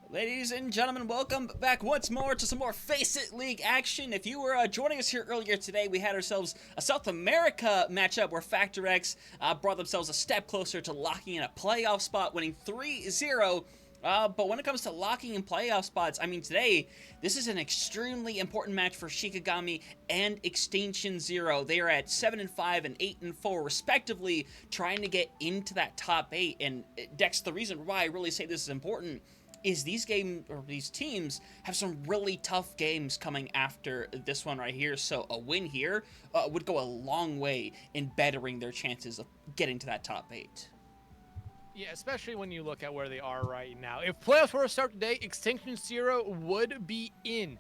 Ladies and gentlemen, welcome back once more to some more FaceIt League action. If you were joining us here earlier today, we had ourselves a South America matchup where Factor X brought themselves a step closer to locking in a playoff spot, winning 3-0. But when it comes to locking in playoff spots, I mean, today, this is an extremely important match for Shikigami and Extinction Zero. They are at 7-5 and 8-4, respectively, trying to get into that top 8. And Dex, the reason why I really say this is important is these teams have some really tough games coming after this one right here. So a win here would go a long way in bettering their chances of getting to that top 8. Yeah, especially when you look at where they are right now. If playoffs were to start today, Extinction Zero would be in.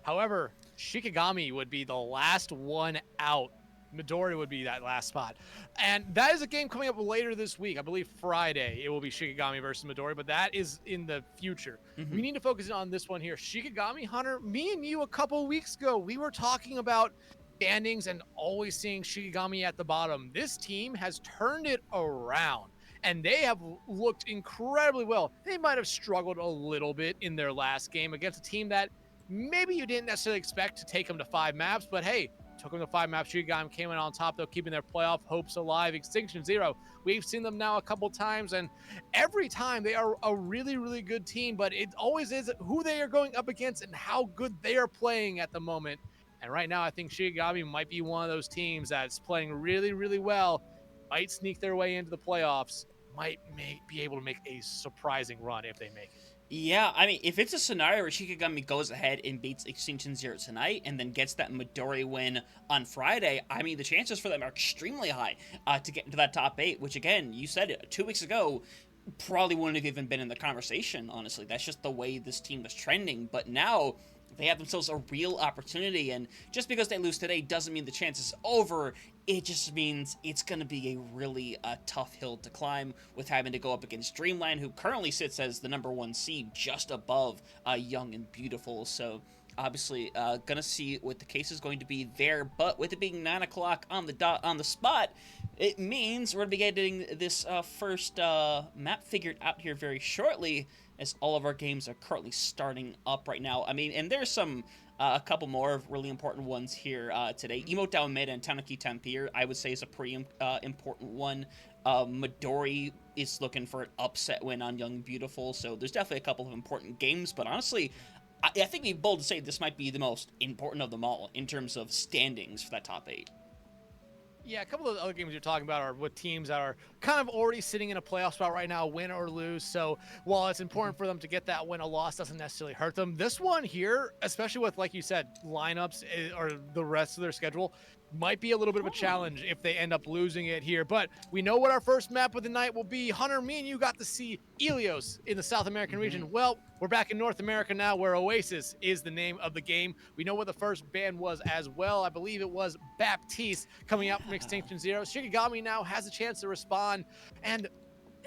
However, Shikigami would be the last one out. Midori would be that last spot. And that is a game coming up later this week. I believe Friday it will be Shikigami versus Midori, but that is in the future. We need to focus on this one here. Shikigami, Hunter, me and you a couple weeks ago, we were talking about standings and always seeing Shikigami at the bottom. This team has turned it around, and they have looked incredibly well. They might have struggled a little bit in their last game against a team that maybe you didn't necessarily expect to take them to 5 maps, but hey, took them to 5 maps. Shikigami came in on top, though, keeping their playoff hopes alive. Extinction Zero, we've seen them now a couple times, and every time they are a really, really good team, but it always is who they are going up against and how good they are playing at the moment. And right now, I think Shikigami might be one of those teams that's playing really, really well, might sneak their way into the playoffs, might be able to make a surprising run if they make it. Yeah, I mean, if it's a scenario where Shikigami goes ahead and beats Extinction Zero tonight and then gets that Midori win on Friday, I mean, the chances for them are extremely high to get into that top 8, which, again, you said it 2 weeks ago, probably wouldn't have even been in the conversation, honestly. That's just the way this team was trending. But now they have themselves a real opportunity, and just because they lose today doesn't mean the chance is over. It just means it's going to be a really tough hill to climb with having to go up against Dreamland, who currently sits as the #1 seed just above Young and Beautiful. So obviously gonna see what the case is going to be there, but with it being 9 o'clock on the dot on the spot, it means we're gonna be getting this first map figured out here very shortly, as all of our games are currently starting up right now. I mean, and there's some a couple more of really important ones here today. Emote Down Mid and Tanuki Tampere, I would say, is a pretty important one. Midori is looking for an upset win on Young and Beautiful, so there's definitely a couple of important games, but honestly, I think it'd be bold to say this might be the most important of them all in terms of standings for that top 8. Yeah, a couple of the other games you're talking about are with teams that are kind of already sitting in a playoff spot right now, win or lose. So while it's important for them to get that win, a loss doesn't necessarily hurt them. This one here, especially with, like you said, lineups or the rest of their schedule, might be a little bit of a challenge if they end up losing it here. But we know what our first map of the night will be. Hunter, me and you got to see Helios in the South American region. Well, we're back in North America now, where Oasis is the name of the game. We know what the first band was as well. I believe it was Baptiste coming out from Extinction Zero. Shikigami now has a chance to respond. And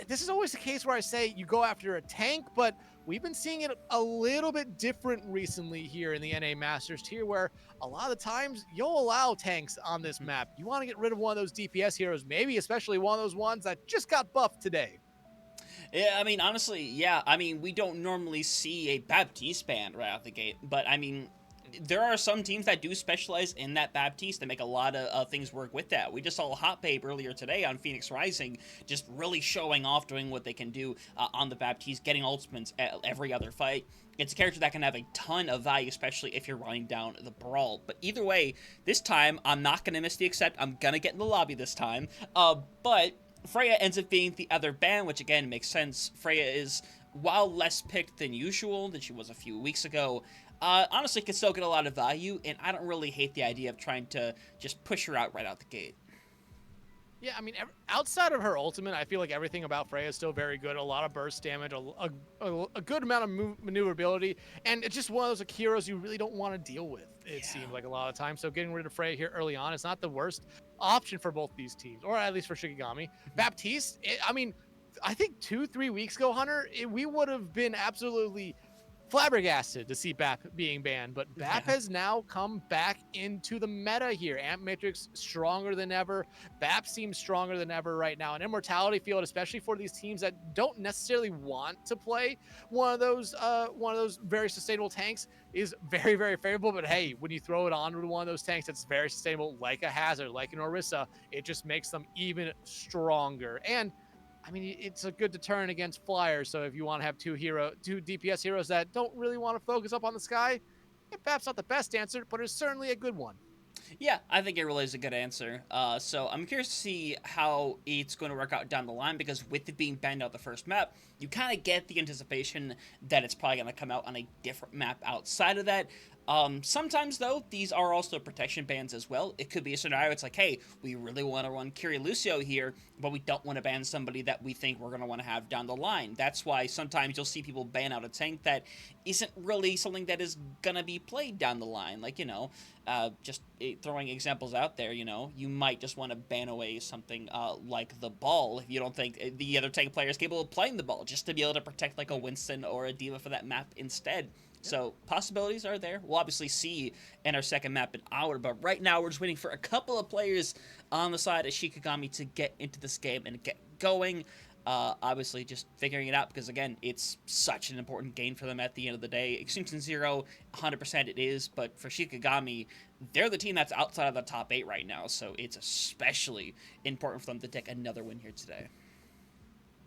this is always the case where I say you go after a tank, but we've been seeing it a little bit different recently here in the NA Masters tier, where a lot of the times you'll allow tanks on this map. You want to get rid of one of those DPS heroes, maybe especially one of those ones that just got buffed today. Yeah, I mean, honestly, yeah, I mean, we don't normally see a Baptiste band right out the gate, but I mean, there are some teams that do specialize in that Baptiste that make a lot of things work with that. We just saw Hot Babe earlier today on Phoenix Rising just really showing off, doing what they can do on the Baptiste, getting ultimates at every other fight. It's a character that can have a ton of value, especially if you're running down the Brawl. But either way, this time, I'm not going to miss the accept. I'm going to get in the lobby this time. But Freya ends up being the other ban, which again makes sense. Freya is, while less picked than usual, than she was a few weeks ago, honestly can still get a lot of value, and I don't really hate the idea of trying to just push her out right out the gate. Yeah, I mean, outside of her ultimate, I feel like everything about Freya is still very good. A lot of burst damage, a good amount of maneuverability, and it's just one of those heroes you really don't want to deal with, it seems like a lot of times. So getting rid of Freya here early on is not the worst option for both these teams, or at least for Shikigami. Baptiste, I mean, I think 2-3 weeks ago, Hunter, we would have been absolutely flabbergasted to see BAP being banned, but BAP Yeah. has now come back into the meta here. Amp Matrix stronger than ever. BAP seems stronger than ever right now. And Immortality Field, especially for these teams that don't necessarily want to play one of those very sustainable tanks, is very, very favorable. But hey, when you throw it onto one of those tanks that's very sustainable, like a Hazard, like an Orisa, it just makes them even stronger. And I mean, it's a good deterrent against flyers. So if you want to have two DPS heroes that don't really want to focus up on the sky, perhaps not the best answer, but it's certainly a good one. Yeah, I think it really is a good answer. So I'm curious to see how it's going to work out down the line, because with it being banned out the first map, you kind of get the anticipation that it's probably going to come out on a different map outside of that. Sometimes, though, these are also protection bans as well. It could be a scenario, it's like, hey, we really want to run Kiri Lucio here, but we don't want to ban somebody that we think we're going to want to have down the line. That's why sometimes you'll see people ban out a tank that isn't really something that is going to be played down the line. Like, just throwing examples out there, you might just want to ban away something like the ball if you don't think the other tank player is capable of playing the ball, just to be able to protect like a Winston or a D.Va for that map instead. So possibilities are there. We'll obviously see in our second map in Hour, but right now we're just waiting for a couple of players on the side of Shikigami to get into this game and get going. Obviously just figuring it out, because again, it's such an important game for them at the end of the day. Extinction Zero, 100% it is, but for Shikigami, they're the team that's outside of the top 8 right now, so it's especially important for them to take another win here today.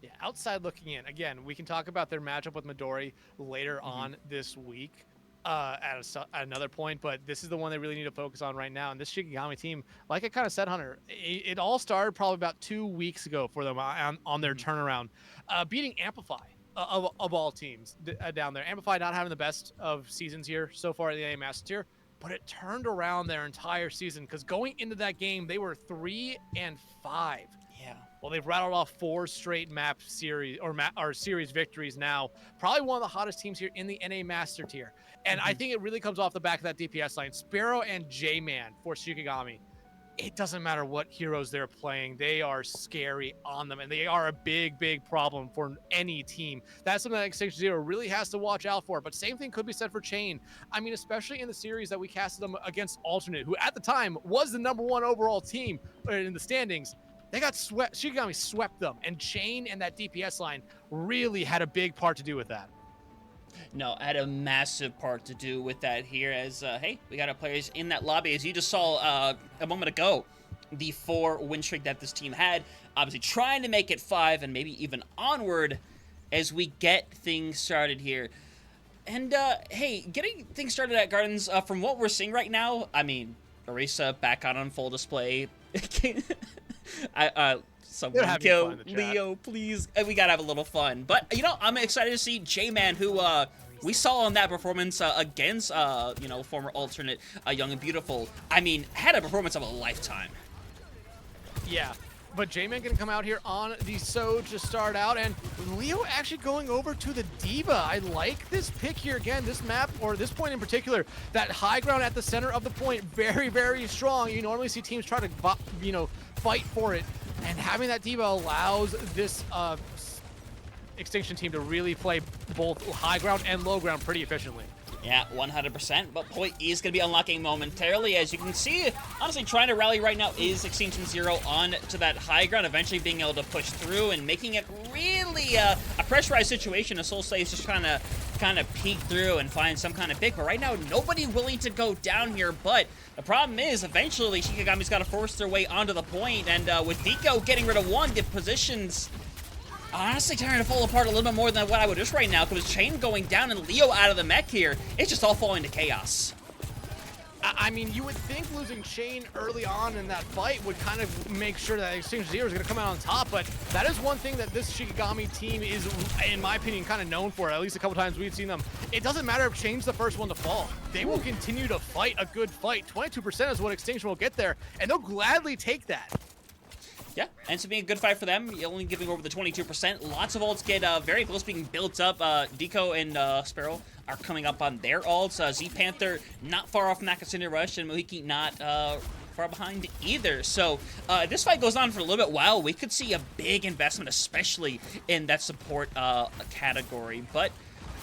Yeah, outside looking in, again, we can talk about their matchup with Midori later on this week at another point, but this is the one they really need to focus on right now. And this Shikigami team, like I kind of said, Hunter, it all started probably about 2 weeks ago for them on their turnaround, beating Amplify of all teams down there. Amplify not having the best of seasons here so far in the NA Master Tier, but it turned around their entire season, because going into that game, they were 3-5. Yeah. Well, they've rattled off 4 straight map series or series victories now. Probably one of the hottest teams here in the NA Master Tier. And I think it really comes off the back of that DPS line. Sparrow and J-Man for Shikigami. It doesn't matter what heroes they're playing. They are scary on them, and they are a big, big problem for any team. That's something that Extinction Zero really has to watch out for. But same thing could be said for Chain. I mean, especially in the series that we casted them against Alternate, who at the time was the #1 overall team in the standings. They got swept. Shikigami swept them, and Chain and that DPS line really had a big part to do with that. No, had a massive part to do with that here, as, hey, we got our players in that lobby. As you just saw a moment ago, the 4 win streak that this team had, obviously trying to make it 5 and maybe even onward as we get things started here. And, hey, getting things started at Gardens, from what we're seeing right now, I mean, Orisa back on full display. Someone kill Leo, please. We gotta have a little fun. But, I'm excited to see J-Man, who we saw in that performance against, former alternate Young and Beautiful. I mean, had a performance of a lifetime. Yeah, but J-Man gonna come out here on the Soj to start out, and Leo actually going over to the D.Va. I like this pick here again. This map, or this point in particular, that high ground at the center of the point, very, very strong. You normally see teams try to, fight for it, and having that D.Va allows this Extinction team to really play both high ground and low ground pretty efficiently. Yeah, 100%, but point is going to be unlocking momentarily. As you can see, honestly, trying to rally right now is Extinction Zero on to that high ground, eventually being able to push through and making it really a pressurized situation. A Soul Slay is just trying to kind of peek through and find some kind of pick, but right now, nobody willing to go down here. But the problem is, eventually, Shikigami's got to force their way onto the point, and with Deco getting rid of one, the positions honestly starting to fall apart a little bit more than what I would wish right now, because Chain going down and Leo out of the mech here, it's just all falling to chaos. I mean, you would think losing Chain early on in that fight would kind of make sure that Extinction Zero is going to come out on top, but that is one thing that this Shikigami team is, in my opinion, kind of known for. At least a couple times we've seen them. It doesn't matter if Chain's the first one to fall. They will continue to fight a good fight. 22% is what Extinction will get there, and they'll gladly take that. Yeah, ends up being a good fight for them, only giving over the 22%. Lots of ults get very close being built up. Deco and Sparrow are coming up on their ults. Z-Panther not far off Nakasune Rush, and Mohiki not far behind either. So this fight goes on for a little bit while. We could see a big investment, especially in that support category. But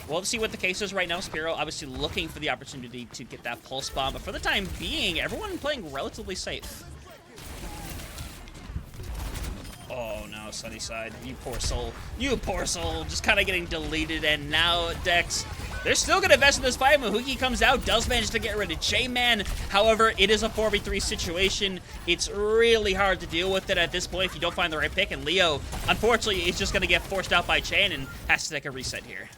We'll see what the case is right now. Spiro obviously looking for the opportunity to get that pulse bomb, but for the time being, everyone playing relatively safe. Oh no, Sunnyside, you poor soul. You poor soul, just kind of getting deleted, and now Dex, they're still going to invest in this fight. Mahuki comes out, does manage to get rid of J-Man. However, it is a 4v3 situation. It's really hard to deal with it at this point if you don't find the right pick, and Leo, unfortunately, is just going to get forced out by Chain and has to take a reset here.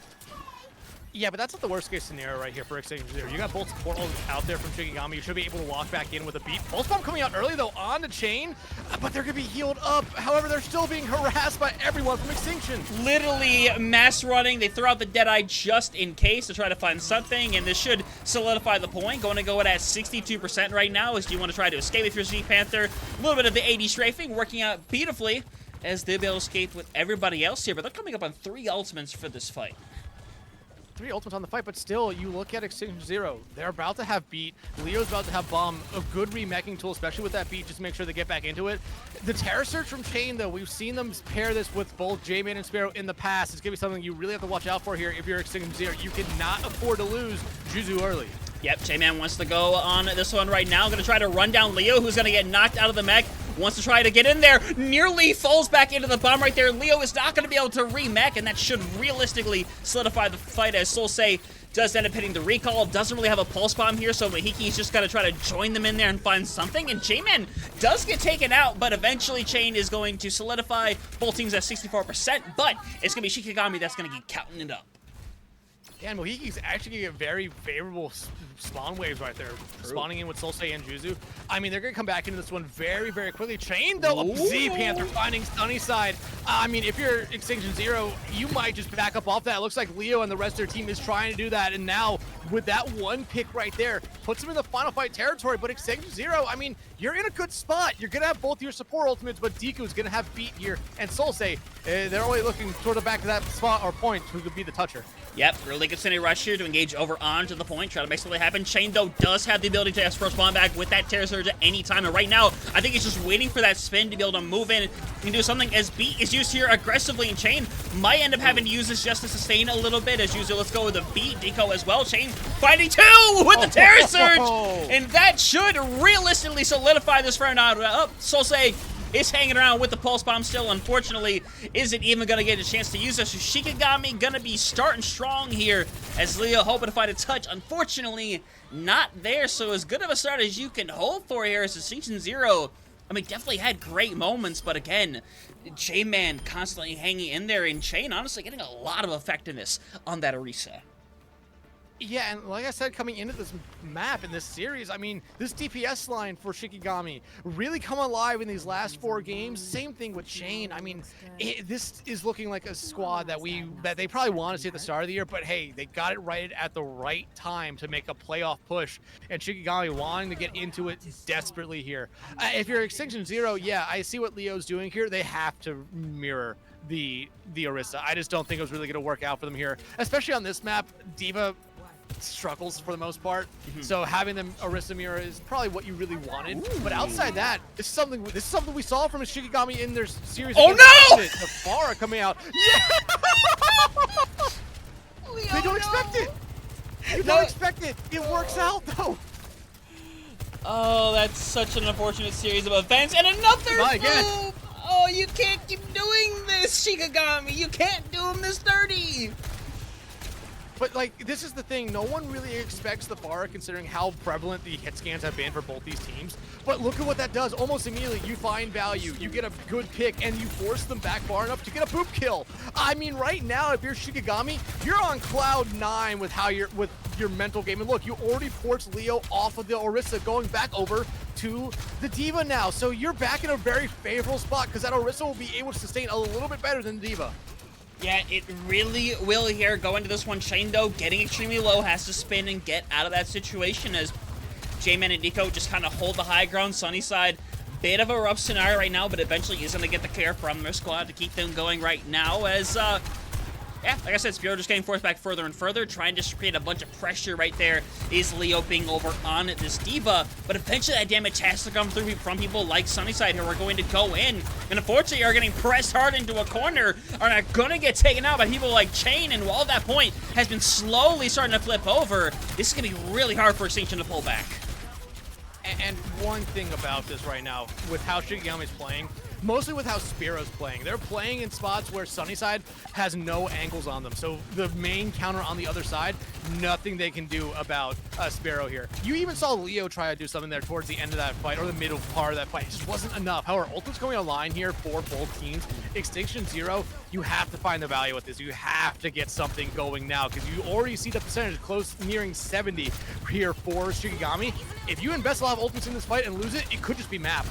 Yeah, but that's not the worst case scenario right here for EXN. You got both support out there from Shikigami. You should be able to walk back in with a beat. Pulse Bomb coming out early, though, on the Chain, but they're going to be healed up. However, they're still being harassed by everyone from Extinction. Literally mass running. They throw out the Deadeye just in case to try to find something, and this should solidify the point. Going to go at 62% right now as you want to try to escape if you're Z Panther. A little bit of the AD strafing working out beautifully as they'll be able to escape with everybody else here, but they're coming up on 3 ultimates for this fight. 3 ultimates on the fight, but still, you look at Extinction Zero. They're about to have beat. Leo's about to have bomb. A good remeching tool, especially with that beat, just to make sure they get back into it. The Terror Surge from Chain, though, we've seen them pair this with both J-Man and Sparrow in the past. It's going to be something you really have to watch out for here if you're Extinction Zero. You cannot afford to lose Juzu early. Yep, J-Man wants to go on this one right now. Going to try to run down Leo, who's going to get knocked out of the mech. Wants to try to get in there. Nearly falls back into the bomb right there. Leo is not going to be able to remech, and that should realistically solidify the fight as Solsei does end up hitting the recall. Doesn't really have a pulse bomb here, so Mahiki's just got to try to join them in there and find something. And J-Man does get taken out, but eventually Chain is going to solidify. Both teams at 64%, but it's going to be Shikigami that's going to get counting it up. And Mohiki's actually going to get very favorable spawn waves right there. True. Spawning in with Solsei and Juzu. I mean, they're going to come back into this one very, very quickly. Chain, though, Z Panther finding Sunnyside. I mean, if you're Extinction Zero, you might just back up off that. It looks like Leo and the rest of their team is trying to do that. And now, with that one pick right there, puts them in the final fight territory. But Extinction Zero, I mean, you're in a good spot. You're going to have both your support ultimates, but Deku's going to have beat here. And Solsei, they're only looking toward the back of that spot or point who could be the toucher. Yep, really good Cine rush here to engage over onto the point, try to make something happen. Chain, though, does have the ability to ask for a spawn back with that Terror Surge at any time. And right now, I think he's just waiting for that spin to be able to move in and do something. As beat is used here aggressively, and Chain might end up having to use this just to sustain a little bit. As usual, let's go with a beat. Deco as well. Chain finding 2 with the Terror Surge. And that should realistically solidify this round out. Solsei is hanging around with the pulse bomb still. Unfortunately, isn't even going to get a chance to use this. So Shikigami going to be starting strong here as Leo hoping to find a touch. Unfortunately, not there. So as good of a start as you can hope for here as Extinction Zero. I mean, definitely had great moments, but again, J-Man constantly hanging in there, and Chain honestly getting a lot of effectiveness on that Orisa. Yeah, and like I said, coming into this map in this series, I mean, this DPS line for Shikigami really come alive in these last 4 games. Same thing with Chain. I mean, this is looking like a squad that they probably want to see at the start of the year, but hey, they got it right at the right time to make a playoff push, and Shikigami wanting to get into it desperately here. If you're Extinction Zero, yeah, I see what Leo's doing here. They have to mirror the Orisa. I just don't think it was really going to work out for them here, especially on this map. D.Va struggles for the most part, so having them Orisa mirror is probably what you really wanted. But outside that, this is something we saw from Shikigami in their series. Oh no! The Pharah coming out. Yeah! They don't expect it. You don't expect it. It works out though. Oh, that's such an unfortunate series of events, and another move. Oh, you can't keep doing this, Shikigami. You can't do him this dirty. But, like, this is the thing. No one really expects the Pharah, considering how prevalent the hit scans have been for both these teams. But look at what that does. Almost immediately, you find value. You get a good pick, and you force them back far enough to get a boop kill. I mean, right now, if you're Shikigami, you're on cloud 9 with how with your mental game. And look, you already forced Leo off of the Orisa, going back over to the D.Va now. So you're back in a very favorable spot, because that Orisa will be able to sustain a little bit better than D.Va. Yeah, it really will here. Go into this one. Chain, though, getting extremely low, has to spin and get out of that situation as J-Man and Nico just kind of hold the high ground. Sunnyside, bit of a rough scenario right now, but eventually is going to get the care from their squad to keep them going right now as yeah, like I said, Spiro just getting forced back further and further, trying to just create a bunch of pressure right there. Is Leo being over on this D.Va, but eventually that damage has to come through from people like Sunnyside, who are going to go in, and unfortunately are getting pressed hard into a corner, are not gonna get taken out by people like Chain, and while that point has been slowly starting to flip over, this is gonna be really hard for Extinction to pull back. And one thing about this right now, with how Shikigami's playing, mostly with how Spiro's playing, they're playing in spots where Sunnyside has no angles on them. So the main counter on the other side, nothing they can do about Spiro here. You even saw Leo try to do something there towards the end of that fight, or the middle part of that fight. It just wasn't enough. However, ultimate's going online here for both teams. Extinction Zero, you have to find the value with this. You have to get something going now, because you already see the percentage close, nearing 70 here for Shikigami. If you invest a lot of ultimates in this fight and lose it, it could just be map.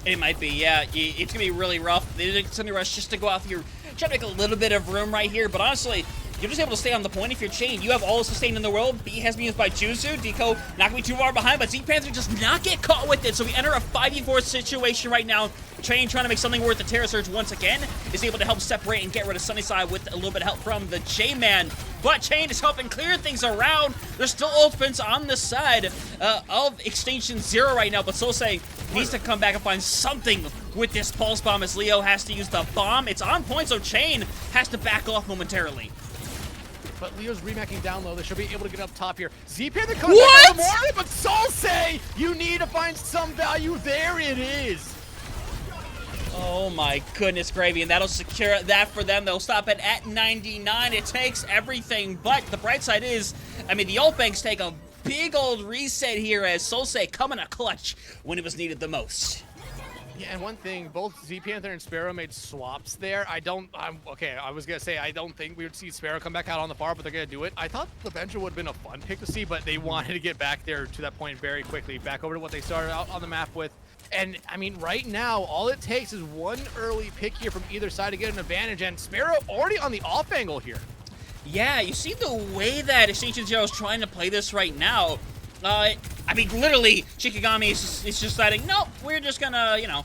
It might be, yeah. It's going to be really rough. It's going to rush just to go out here, try to make a little bit of room right here. But honestly, you're just able to stay on the point if you're Chain. You have all the sustain in the world. B has been used by Juzu. Deco not going to be too far behind, but Z-Panther does not get caught with it. So we enter a 5v4 situation right now. Chain trying to make something worth the Terror Surge once again. Is able to help separate and get rid of Sunnyside with a little bit of help from the J-Man. But Chain is helping clear things around. There's still ultimates on the side of Extinction Zero right now. But Sosei needs to come back and find something with this Pulse Bomb as Leo has to use the bomb. It's on point, so Chain has to back off momentarily. But Leo's remacking down low. They should be able to get up top here. Z-Panther comes back on the morning, but Sosei, you need to find some value. There it is. Oh my goodness gravy, and that'll secure that for them. They'll stop it at 99. It takes everything, but the bright side is, I mean, the ult banks take a big old reset here as Sosei coming a clutch when it was needed the most. Yeah, and one thing, both Z-Panther and Sparrow made swaps there. I was going to say, I don't think we would see Sparrow come back out on the far, but they're going to do it. I thought the Venture would have been a fun pick to see, but they wanted to get back there to that point very quickly, back over to what they started out on the map with. And, I mean, right now, all it takes is one early pick here from either side to get an advantage, and Sparrow already on the off angle here. Yeah, you see the way that Extinction Zero is trying to play this right now. I mean, literally, Shikigami is just deciding, nope, we're just gonna, you know,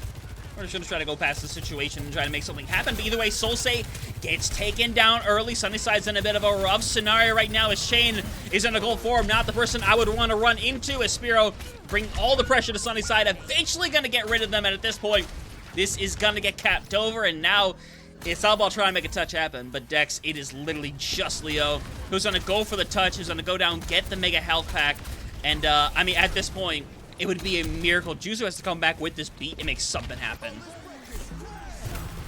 we're just gonna try to go past the situation and try to make something happen. But either way, Sosei gets taken down early. Sunnyside's in a bit of a rough scenario right now as Chain is in a goal for him. Not the person I would want to run into as Spiro bring all the pressure to Sunnyside. Eventually gonna get rid of them, and at this point, this is gonna get capped over, and now it's all about trying to make a touch happen. But Dex, it is literally just Leo who's gonna go for the touch, who's gonna go down, get the mega health pack. And, I mean, at this point, it would be a miracle. Juzu has to come back with this beat and make something happen.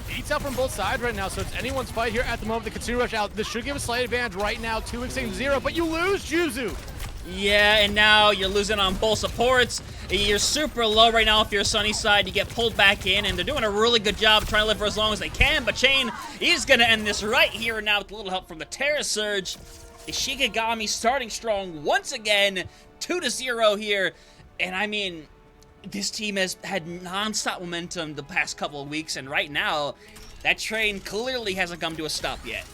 Beats out from both sides right now, so it's anyone's fight here at the moment. The Katsura rush out. This should give a slight advantage right now to Extinction Zero, but you lose Juzu. Yeah, and now you're losing on both supports. You're super low right now if you're Sunnyside. You get pulled back in, and they're doing a really good job trying to live for as long as they can. But Chain is going to end this right here and now with a little help from the Terror Surge. Shikigami starting strong once again, 2-0 here. And I mean, this team has had non-stop momentum the past couple of weeks, and right now, that train clearly hasn't come to a stop yet.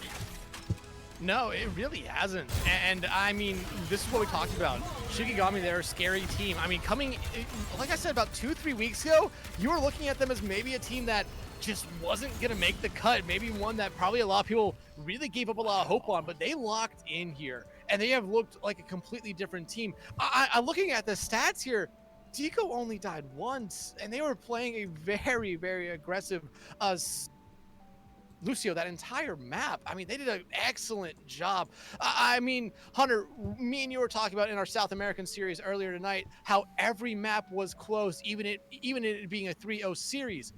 No, it really hasn't. And I mean, this is what we talked about. Shikigami, they're a scary team. I mean, like I said, about 2-3 weeks ago, you were looking at them as maybe a team that just wasn't going to make the cut. Maybe one that probably a lot of people really gave up a lot of hope on, but they locked in here. And they have looked like a completely different team. I'm looking at the stats here. Deco only died once, and they were playing a very, very aggressive Lucio that entire map. I mean, they did an excellent job. I mean, Hunter, me and you were talking about in our South American series earlier tonight how every map was close, even it being a 3-0 series.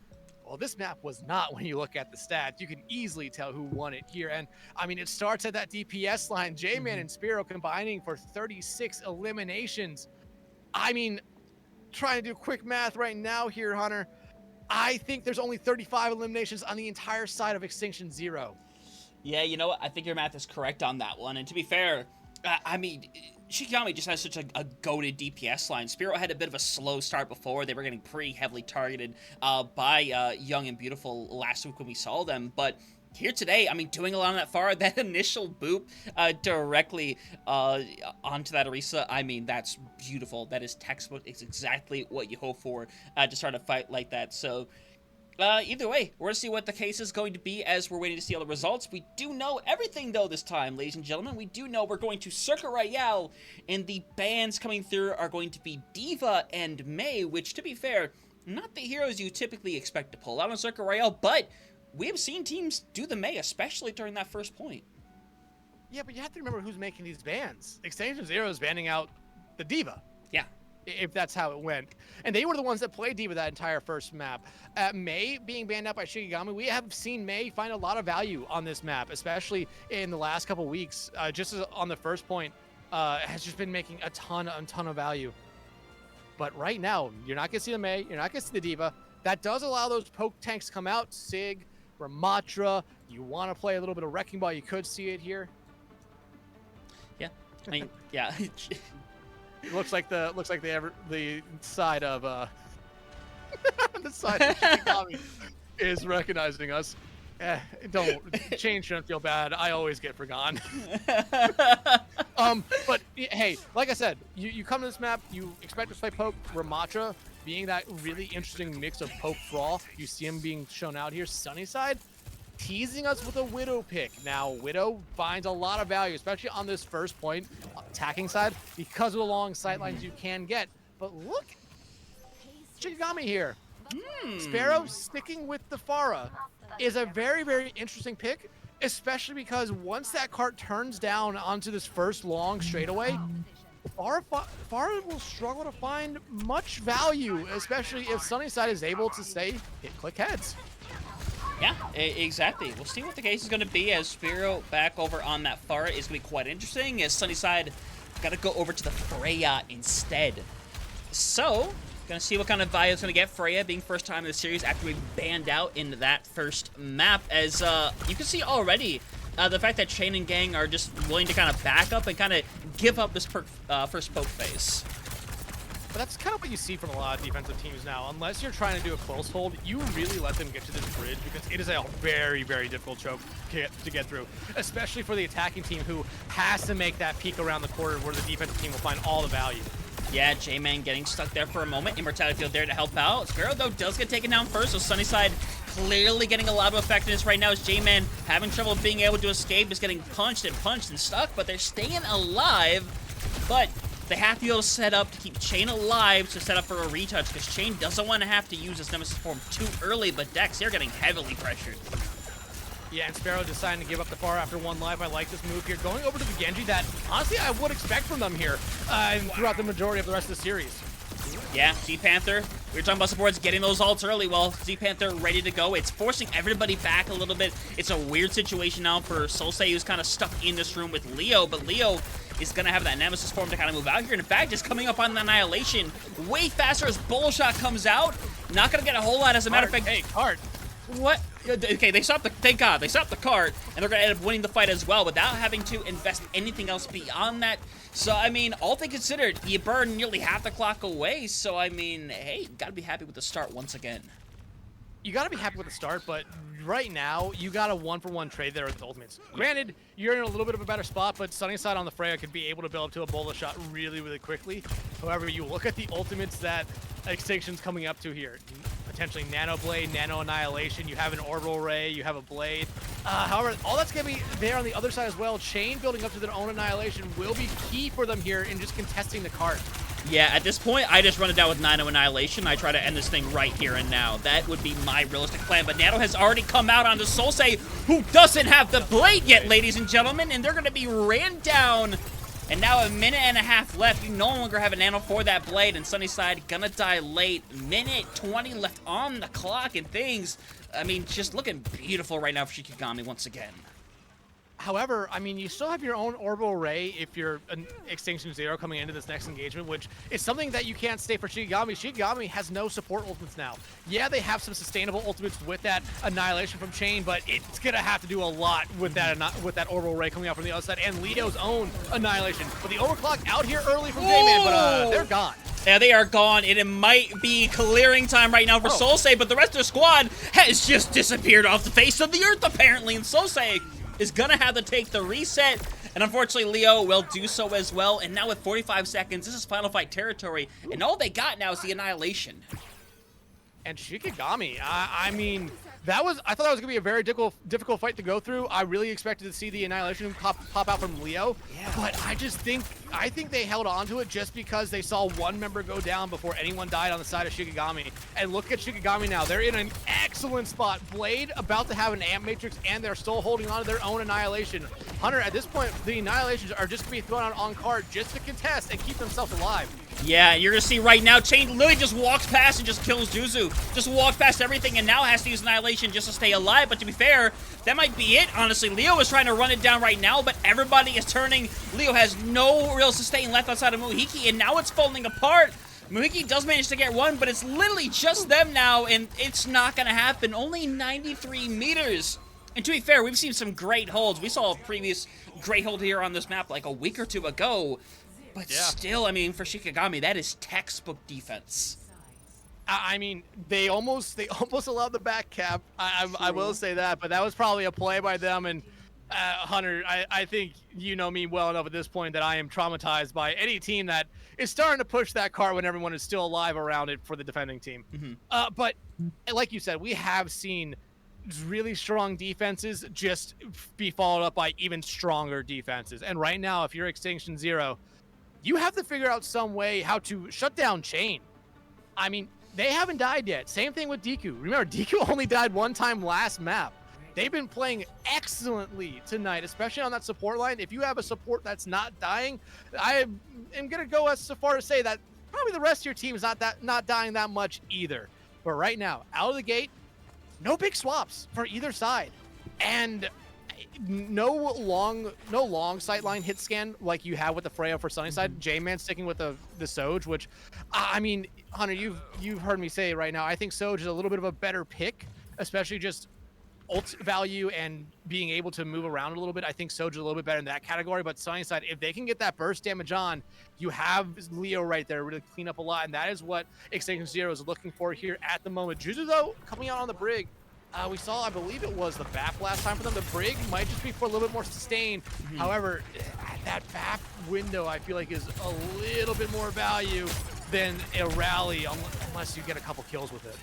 Well, this map was not when you look at the stats. You can easily tell who won it here. And, I mean, it starts at that DPS line. J-Man and Spiro combining for 36 eliminations. I mean, trying to do quick math right now here, Hunter. I think there's only 35 eliminations on the entire side of Extinction Zero. Yeah, you know what? I think your math is correct on that one. And to be fair, I mean, Shikigami just has such a goated DPS line. Spiro had a bit of a slow start before. They were getting pretty heavily targeted by Young and Beautiful last week when we saw them. But here today, I mean, doing a lot on that far, that initial boop directly onto that Orisa, I mean, that's beautiful. That is textbook. It's exactly what you hope for to start a fight like that. So Either way, we're going to see what the case is going to be as we're waiting to see all the results. We do know everything, though, this time, ladies and gentlemen. We do know we're going to Circuit Royale, and the bans coming through are going to be D.Va and Mei, which, to be fair, not the heroes you typically expect to pull out on Circuit Royale, but we have seen teams do the Mei, especially during that first point. Yeah, but you have to remember who's making these bans. Extinction Zero is banning out the D.Va. Yeah. If that's how it went. And they were the ones that played D.Va that entire first map. Mei being banned out by Shikigami, we have seen Mei find a lot of value on this map, especially in the last couple weeks. Just as on the first point, has just been making a ton of value. But right now, you're not going to see the Mei, you're not going to see the D.Va. That does allow those poke tanks to come out. Sig, Ramatra, you want to play a little bit of Wrecking Ball, you could see it here. Yeah, I mean, yeah. It looks like the side of the side of Shikigami is recognizing us. Chain shouldn't feel bad. I always get forgotten. But hey, like I said, you come to this map, you expect to play poke. Ramatra being that really interesting mix of poke brawl. You see him being shown out here. Sunnyside teasing us with a Widow pick. Now, Widow finds a lot of value, especially on this first point, attacking side, because of the long sight lines you can get. But look, Shikigami here. Sparrow sticking with the Pharah is a very, very interesting pick, especially because once that cart turns down onto this first long straightaway, Pharah will struggle to find much value, especially if Sunnyside is able to say, hit-click heads. Yeah, exactly. We'll see what the case is going to be as Sparrow back over on that Pharah is going to be quite interesting as Sunnyside got to go over to the Freya instead. So, going to see what kind of value it's going to get. Freya being first time in the series after we banned out in that first map as you can see already the fact that Chain and Gang are just willing to kind of back up and kind of give up this first poke phase. But that's kind of what you see from a lot of defensive teams now. Unless you're trying to do a close hold, you really let them get to this bridge because it is a very, very difficult choke to get through, especially for the attacking team who has to make that peek around the corner where the defensive team will find all the value. Yeah, J-Man getting stuck there for a moment. Immortality Field there to help out. Sparrow, though, does get taken down first, so Sunnyside clearly getting a lot of effectiveness right now as J-Man having trouble being able to escape, just getting punched and stuck, but they're staying alive. But they have to be able to set up to keep Chain alive to set up for a retouch, because Chain doesn't want to have to use his Nemesis form too early, but Dex, they're getting heavily pressured. Yeah, and Sparrow deciding to give up the Pharah after one life. I like this move here. Going over to the Genji that, honestly, I would expect from them here throughout the majority of the rest of the series. Yeah, Z-Panther, we were talking about supports getting those ults early. Well, Z-Panther ready to go. It's forcing everybody back a little bit. It's a weird situation now for Solsei, who's kind of stuck in this room with Leo, but Leo is going to have that Nemesis form to kind of move out here. And in fact, just coming up on the Annihilation way faster as Bull Shot comes out. Not going to get a whole lot, as a matter of fact. Hey, cart. What? Okay, they stopped the, thank God, they stopped the cart, and they're going to end up winning the fight as well without having to invest anything else beyond that. So, I mean, all things considered, you burn nearly half the clock away, so, I mean, hey, got to be happy with the start once again. You got to be happy with the start, but right now, you got a one-for-one trade there with the ultimates. Granted, you're in a little bit of a better spot, but Sunnyside on the Freya could be able to build up to a Bola shot really, really quickly. However, you look at the ultimates that Extinction's coming up to here. Potentially Nano Blade, Nano Annihilation, you have an Orbital Ray, you have a Blade. However, all that's going to be there on the other side as well. Chain building up to their own Annihilation will be key for them here in just contesting the cart. Yeah, at this point, I just run it down with Nano Annihilation. I try to end this thing right here and now. That would be my realistic plan, but Nano has already come out onto Solsei, who doesn't have the Blade yet, ladies and gentlemen, and they're going to be ran down. And now a minute and a half left. You no longer have a Nano for that Blade, and Sunnyside gonna die late. Minute 20 left on the clock, and things, I mean, just looking beautiful right now for Shikigami once again. However, I mean, you still have your own Orbital Ray if you're an Extinction Zero coming into this next engagement, which is something that you can't stay for Shikigami. Shikigami has no support ultimates now. Yeah, they have some sustainable ultimates with that Annihilation from Chain, but it's going to have to do a lot with that Orbital Ray coming out from the other side, and Leo's own Annihilation. But the Overclock out here early from J-Man, but they're gone. Yeah, they are gone, and it might be clearing time right now for Solsei, but the rest of the squad has just disappeared off the face of the earth, apparently, and Solsei is going to have to take the reset, and unfortunately Leo will do so as well. And now with 45 seconds, this is Final Fight territory, and all they got now is the Annihilation. And Shikigami, I mean, I thought that was gonna be a very difficult fight to go through. I really expected to see the Annihilation pop out from Leo, but I think they held on to it just because they saw one member go down before anyone died on the side of Shikigami. And look at Shikigami now; they're in an excellent spot. Blade about to have an Amp Matrix, and they're still holding on to their own Annihilation. Hunter, at this point, the Annihilations are just gonna be thrown out on card just to contest and keep themselves alive. Yeah, you're gonna see right now, Chain literally just walks past and just kills Juzu. Just walks past everything and now has to use Annihilation just to stay alive. But to be fair, that might be it, honestly. Leo is trying to run it down right now, but everybody is turning. Leo has no real sustain left outside of Muhiki, and now it's falling apart. Muhiki does manage to get one, but it's literally just them now, and it's not gonna happen. Only 93 meters. And to be fair, we've seen some great holds. We saw a previous great hold here on this map like a week or two ago. But still, I mean, for Shikigami, that is textbook defense. I mean, they almost allowed the back cap. I will say that, but that was probably a play by them. And Hunter, I think you know me well enough at this point that I am traumatized by any team that is starting to push that cart when everyone is still alive around it for the defending team. But like you said, we have seen really strong defenses just be followed up by even stronger defenses. And right now, if you're Extinction Zero, you have to figure out some way how to shut down Chain. I mean, they haven't died yet. Same thing with Deku. Remember, Deku only died one time last map. They've been playing excellently tonight, especially on that support line. If you have a support that's not dying, I am going to go as far to say that probably the rest of your team is not dying that much either. But right now, out of the gate, no big swaps for either side. And no long sightline hit scan like you have with the Freya for Sunnyside. J-Man sticking with the Soj, which I mean, Hunter, you've heard me say right now, I think Soj is a little bit of a better pick, especially just ult value and being able to move around a little bit. I think Soj is a little bit better in that category, but Sunnyside, if they can get that burst damage on, you have Leo right there really clean up a lot, and that is what Extinction Zero is looking for here at the moment. Juzu, though, coming out on the Brig, we saw, I believe it was the BAP last time for them. The Brig might just be for a little bit more sustain. However, that BAP window, I feel like, is a little bit more value than a rally, unless you get a couple kills with it.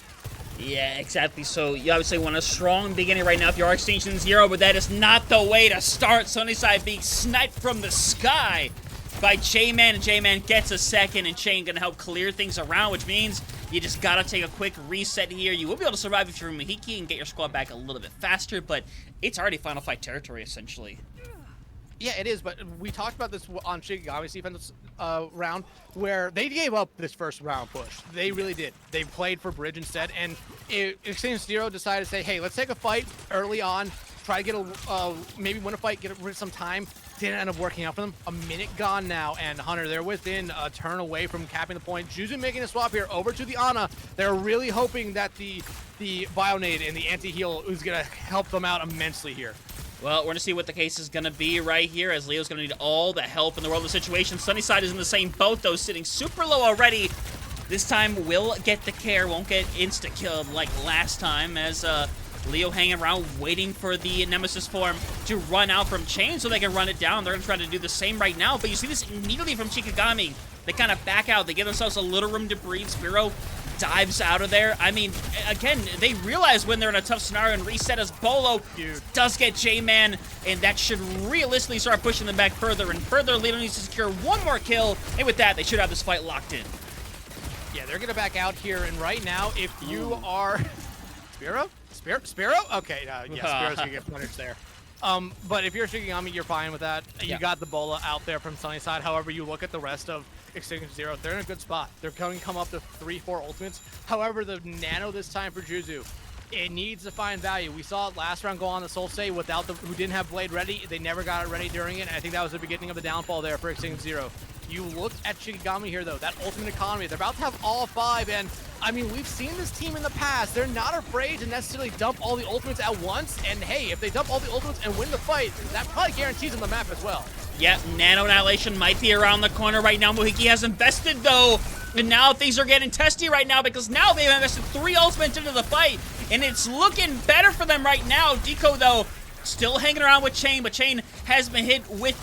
Yeah, exactly. So you obviously want a strong beginning right now if you are Extinction Zero, but that is not the way to start. Sunnyside being sniped from the sky by J-Man, and J-Man gets a second, and Chain gonna help clear things around, which means you just gotta take a quick reset here. You will be able to survive if you're Mahiki and get your squad back a little bit faster, but it's already final fight territory, essentially. Yeah, it is, but we talked about this on Shikigami's defense round, where they gave up this first round push. They really did. They played for bridge instead, and Extinction Zero decided to say, hey, let's take a fight early on, try to get maybe win a fight, get rid of some time. Didn't end up working out for them. A minute gone now, and Hunter, they're within a turn away from capping the point. Juzu making a swap here over to the Ana. They're really hoping that the Bionade and the anti-heal is going to help them out immensely here. Well, we're going to see what the case is going to be right here, as Leo's going to need all the help in the world of the situation. Sunnyside is in the same boat, though, sitting super low already. This time will get the care, won't get insta-killed like last time, as Leo hanging around waiting for the Nemesis form to run out from Chain so they can run it down. They're going to try to do the same right now, but you see this immediately from Shikigami. They kind of back out. They give themselves a little room to breathe. Spiro dives out of there. I mean, again, they realize when they're in a tough scenario and reset as Bolo does get J-Man, and that should realistically start pushing them back further and further. Leo needs to secure one more kill, and with that, they should have this fight locked in. Yeah, they're going to back out here, and right now, if you are... Spiro? Okay, yeah, Spiro's going to get punished there. But if you're Shikigami, you're fine with that. You got the Bola out there from Sunnyside. However, you look at the rest of Extinction Zero, they're in a good spot. They're going to come up to 3-4 ultimates. However, the Nano this time for Juzu, it needs to find value. We saw it last round go on the Soul Stay without who didn't have Blade ready. They never got it ready during it, and I think that was the beginning of the downfall there for Extinction Zero. You look at Shikigami here, though, that ultimate economy. They're about to have all 5, and I mean, we've seen this team in the past. They're not afraid to necessarily dump all the ultimates at once, and hey, if they dump all the ultimates and win the fight, that probably guarantees them the map as well. Yeah, Nano Annihilation might be around the corner right now. Mohiki has invested, though, and now things are getting testy right now because now they've invested 3 ultimates into the fight, and it's looking better for them right now. Deco, though, still hanging around with Chain, but Chain has been hit with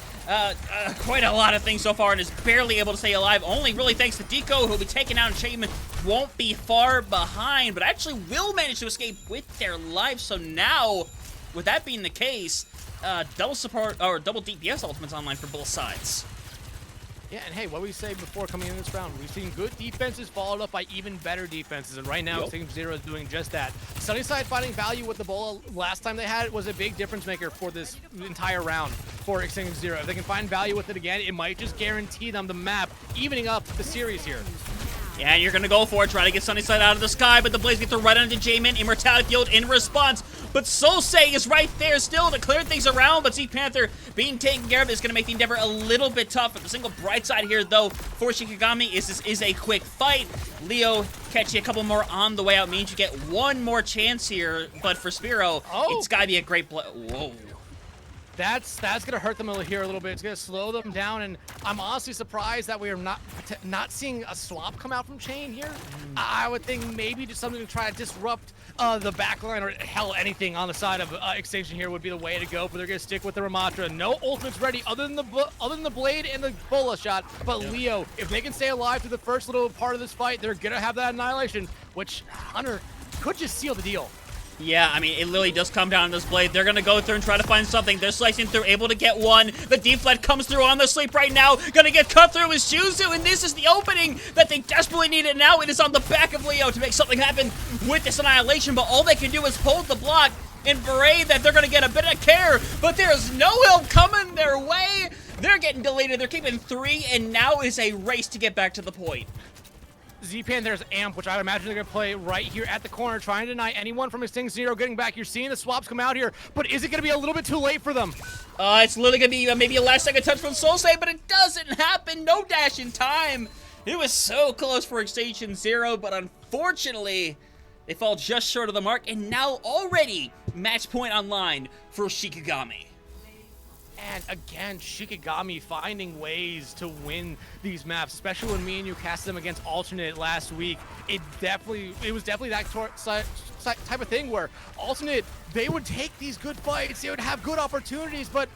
quite a lot of things so far and is barely able to stay alive, only really thanks to Deco, who'll be taking out Chain won't be far behind, but actually will manage to escape with their life. So now, with that being the case, double support or double DPS ultimates online for both sides. Yeah, and hey, what we say before coming in this round, we've seen good defenses followed up by even better defenses, and right now, Team Zero is doing just that. Sunnyside finding value with the Bola last time they had it was a big difference maker for this entire round for Extinction Zero. If they can find value with it again, it might just guarantee them the map, evening up the series here. Yeah, and you're going to go for it, try to get Sunnyside out of the sky, but the Blaze gets to right onto J-Man, Immortality Field in response. But Solsei is right there still to clear things around, but Sea Panther being taken care of is going to make the endeavor a little bit tough. But the single bright side here, though, for Shikigami is this is a quick fight. Leo catch you a couple more on the way out, means you get one more chance here, but for Spiro, it's got to be a great play. Whoa. That's gonna hurt them here a little bit. It's gonna slow them down, and I'm honestly surprised that we are not seeing a swap come out from Chain here. I would think maybe just something to try to disrupt the backline, or hell, anything on the side of Extinction here would be the way to go. But they're gonna stick with the Ramatra. No ultimates ready other than the blade and the Bola shot. But Leo, if they can stay alive through the first little part of this fight, they're gonna have that annihilation, which Hunter could just seal the deal. Yeah, I mean, it literally does come down to this blade. They're going to go through and try to find something. They're slicing through, able to get one. The deflect comes through on the sleep right now. Going to get cut through with Shuzu, and this is the opening that they desperately needed now. It is on the back of Leo to make something happen with this annihilation, but all they can do is hold the block and pray that they're going to get a bit of care, but there's no help coming their way. They're getting deleted. They're keeping 3, and now is a race to get back to the point. Z-Pan, there's Amp, which I would imagine they're going to play right here at the corner, trying to deny anyone from Extinction Zero getting back. You're seeing the swaps come out here, but is it going to be a little bit too late for them? It's literally going to be maybe a last-second touch from Solsei, but it doesn't happen. No dash in time. It was so close for Extinction Zero, but unfortunately, they fall just short of the mark, and now already match point online for Shikigami. And again, Shikigami finding ways to win these maps, especially when me and you cast them against Alternate last week. It was definitely that type of thing where Alternate, they would take these good fights, they would have good opportunities, but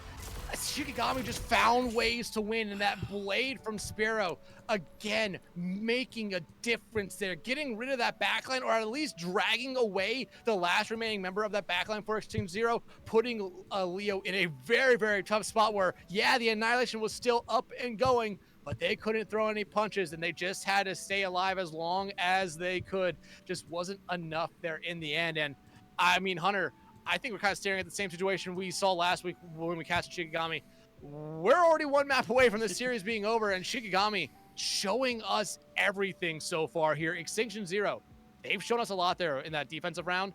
Shikigami just found ways to win, and that blade from Spiro, again, making a difference there, getting rid of that backline, or at least dragging away the last remaining member of that backline for Extinction Zero, putting Leo in a very, very tough spot where, yeah, the annihilation was still up and going, but they couldn't throw any punches, and they just had to stay alive as long as they could. Just wasn't enough there in the end. And I mean, Hunter, I think we're kind of staring at the same situation we saw last week when we casted Shikigami. We're already one map away from this series being over, and Shikigami showing us everything so far here. Extinction Zero, they've shown us a lot there in that defensive round.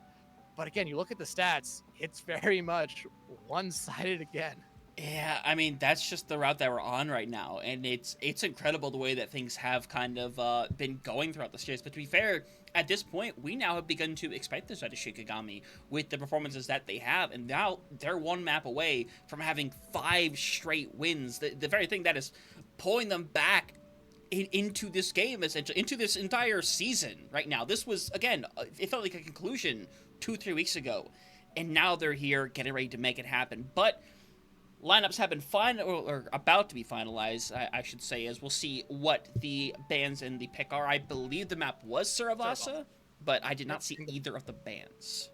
But again, you look at the stats, it's very much one-sided again. Yeah, I mean, that's just the route that we're on right now, and it's incredible the way that things have kind of been going throughout the series. But to be fair, at this point, we now have begun to expect this out of Shikigami with the performances that they have, and now they're one map away from having 5 straight wins. The very thing that is pulling them back into this game, essentially, into this entire season right now. This was, again, it felt like a conclusion 2-3 weeks ago, and now they're here getting ready to make it happen. But lineups have been or about to be finalized, I should say, as we'll see what the bans in the pick are. I believe the map was Saravasa, but I did not see either of the bans.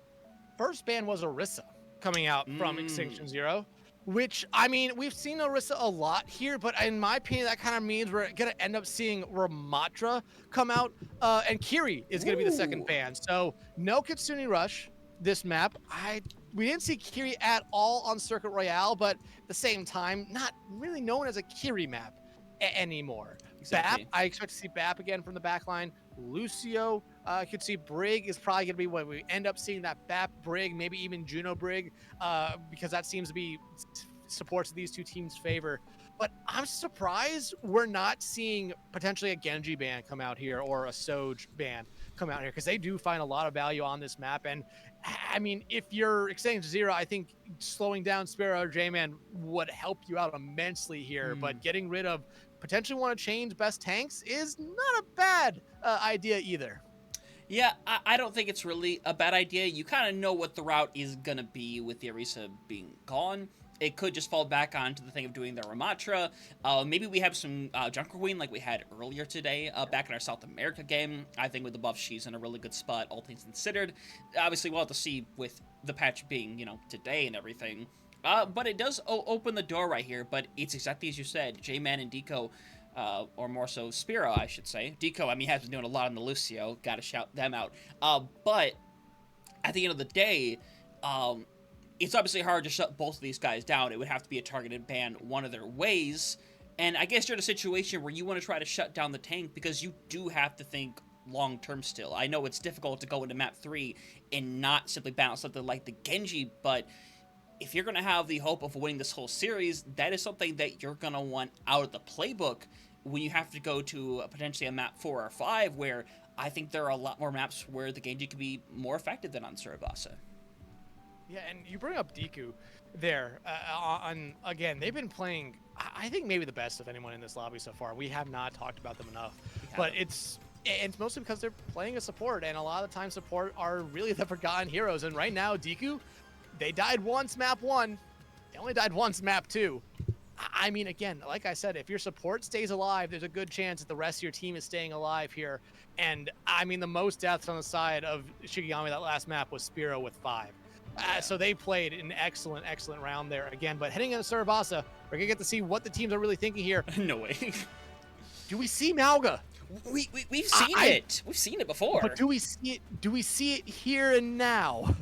First ban was Orisa coming out from Extinction Zero, which, I mean, we've seen Orisa a lot here, but in my opinion, that kind of means we're going to end up seeing Ramatra come out, and Kiri is going to be the second ban. So no Kitsune Rush this map. We didn't see Kiri at all on Circuit Royale, but at the same time, not really known as a Kiri map anymore. Exactly. BAP, I expect to see BAP again from the backline. Lucio, could see Brig is probably going to be what we end up seeing, that BAP Brig, maybe even Juno Brig, because that seems to be supports these two teams' favor. But I'm surprised we're not seeing potentially a Genji ban come out here or a Soj ban come out here, because they do find a lot of value on this map. And I mean, if you're Extinction Zero, I think slowing down Spiro or J-Man would help you out immensely here. But getting rid of potentially one of Chain's best tanks is not a bad idea either. Yeah, I don't think it's really a bad idea. You kind of know what the route is going to be with the Orisa being gone. it could just fall back onto the thing of doing the Ramatra. Maybe we have some Junker Queen like we had earlier today back in our South America game. I think with the buff, she's in a really good spot, all things considered. Obviously, we'll have to see with the patch being, today and everything. But it does open the door right here, but it's exactly as you said. J-Man and Deco, or more so Spiro, I should say. Deco, I mean, has been doing a lot on the Lucio. Gotta shout them out. But at the end of the day, it's obviously hard to shut both of these guys down. It would have to be a targeted ban one of their ways. And I guess you're in a situation where you want to try to shut down the tank because you do have to think long-term still. I know it's difficult to go into map 3 and not simply balance something like the Genji, but if you're going to have the hope of winning this whole series, that is something that you're going to want out of the playbook when you have to go to potentially a map 4 or 5, where I think there are a lot more maps where the Genji could be more effective than on Surabasa. Yeah, and you bring up Deku there. Again, they've been playing, I think, maybe the best of anyone in this lobby so far. We have not talked about them enough. But it's mostly because they're playing a support, and a lot of the time support are really the forgotten heroes. And right now, Deku, they died once map 1. They only died once map 2. I mean, again, like I said, if your support stays alive, there's a good chance that the rest of your team is staying alive here. And, I mean, the most deaths on the side of Shikigami that last map was Spiro with 5. So they played an excellent round there again. But heading into Surabasa, we're going to get to see what the teams are really thinking here. No way. Do we see Malga? We've seen it. We've seen it before. But do we see it? Do we see it here and now?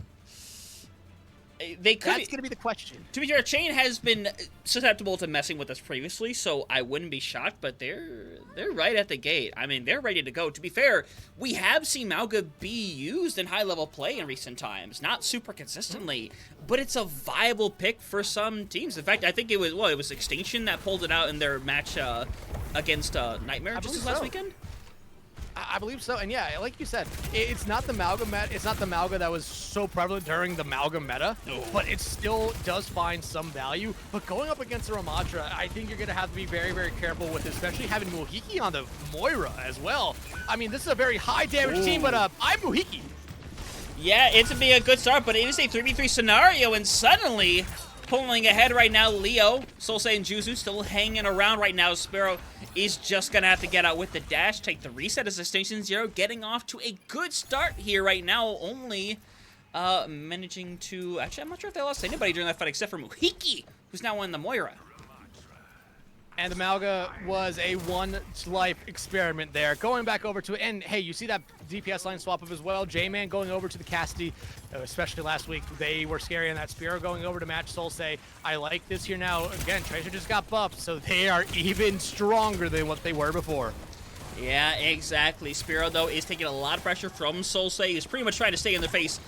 They could. That's going to be the question. To be fair, Chain has been susceptible to messing with us previously, so I wouldn't be shocked. But they're right at the gate. I mean, they're ready to go. To be fair, we have seen Malga be used in high-level play in recent times, not super consistently, but it's a viable pick for some teams. In fact, I think it was Extinction that pulled it out in their match against Nightmare just this last weekend. I believe so, and yeah, like you said, it's not the Malga meta. It's not the Malga that was so prevalent during the Malga meta, but it still does find some value. But going up against the Ramatra, I think you're gonna have to be very careful with, especially having Muhiki on the Moira as well. I mean, this is a very high damage team, but I'm Muhiki. Yeah, it's gonna be a good start, but it is a 3v3 scenario, and suddenly pulling ahead right now, Leo, Soulsei, and Juzu still hanging around right now. Spiro is just going to have to get out with the dash, take the reset as Extinction Zero, getting off to a good start here right now, only managing to... Actually, I'm not sure if they lost anybody during that fight except for Muhiki, who's now in the Moira. And the Malga was a one-life experiment there. Going back over to it, and hey, you see that DPS line swap up as well. J-Man going over to the Cassidy, especially last week. They were scary in that. Spiro going over to match Soulsei. I like this here now. Again, Tracer just got buffed, so they are even stronger than what they were before. Yeah, exactly. Spiro, though, is taking a lot of pressure from Soulsei. He's pretty much trying to stay in their face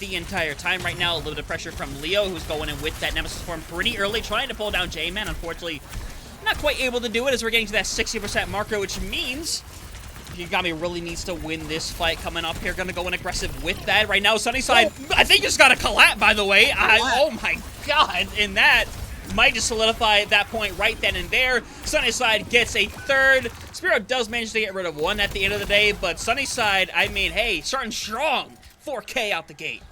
the entire time right now. A little bit of pressure from Leo, who's going in with that Nemesis form pretty early, trying to pull down J-Man. Unfortunately, not quite able to do it as we're getting to that 60% marker, which means Shikigami really needs to win this fight coming up here. Gonna go in aggressive with that. Right now, Sunnyside, I think just got a collapse, by the way. Oh my god, and that might just solidify that point right then and there. Sunnyside gets a third. Spiro does manage to get rid of one at the end of the day, but Sunnyside, I mean, hey, starting strong. 4K out the gate.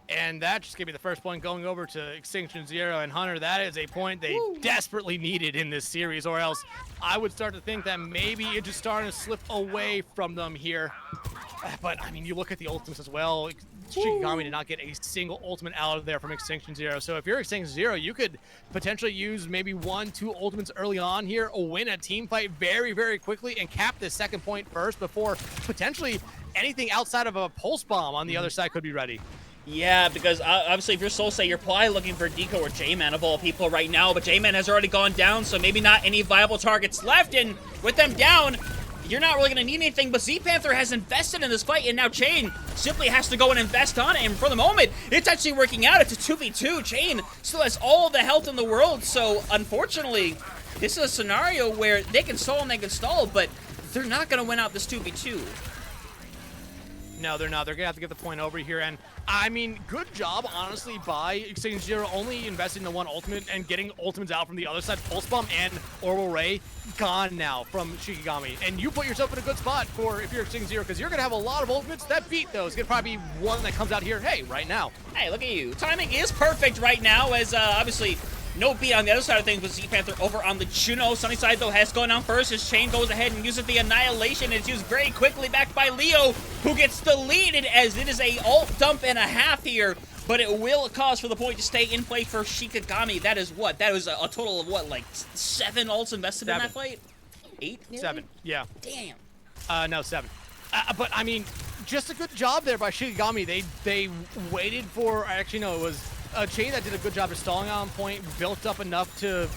And that just gave me the first point going over to Extinction Zero and Hunter. That is a point they desperately needed in this series, or else I would start to think that maybe it's just starting to slip away from them here. But, I mean, you look at the ultimates as well. Shikigami did not get a single ultimate out of there from Extinction Zero. So if you're Extinction Zero, you could potentially use maybe 1-2 ultimates early on here, or win a team fight very quickly and cap this second point first before potentially anything outside of a pulse bomb on the other side could be ready. Yeah, because obviously if you're Soulsei, you're probably looking for Deco or J-Man of all people right now, but J-Man has already gone down, so maybe not any viable targets left, and with them down, you're not really going to need anything, but Z-Panther has invested in this fight, and now Chain simply has to go and invest on it, and for the moment, it's actually working out. It's a 2v2. Chain still has all the health in the world, so unfortunately, this is a scenario where they can stall and they can stall, but they're not going to win out this 2v2. No, they're not. They're gonna have to get the point over here, and I mean, good job, honestly, by Extinction Zero only investing in the one ultimate and getting ultimates out from the other side. Pulse Bomb and Orbital Ray gone now from Shikigami, and you put yourself in a good spot for if you're Extinction Zero, because you're gonna have a lot of ultimates that beat those. It's gonna probably be one that comes out here, hey, right now. Hey, look at you. Timing is perfect right now, as obviously no beat on the other side of things with Z Panther over on the Juno. Sunnyside, though, has gone down first. His Chain goes ahead and uses the Annihilation. It's used very quickly back by Leo, who gets deleted as it is a ult dump and a half here. But it will cause for the point to stay in play for Shikigami. That is what? That was a total of what, like 7 ults invested in that fight? 8? Nearly? 7, yeah. Damn. No, 7. But, I mean, just a good job there by Shikigami. They waited for, actually, no, it was Chain that did a good job of stalling on point, built up enough to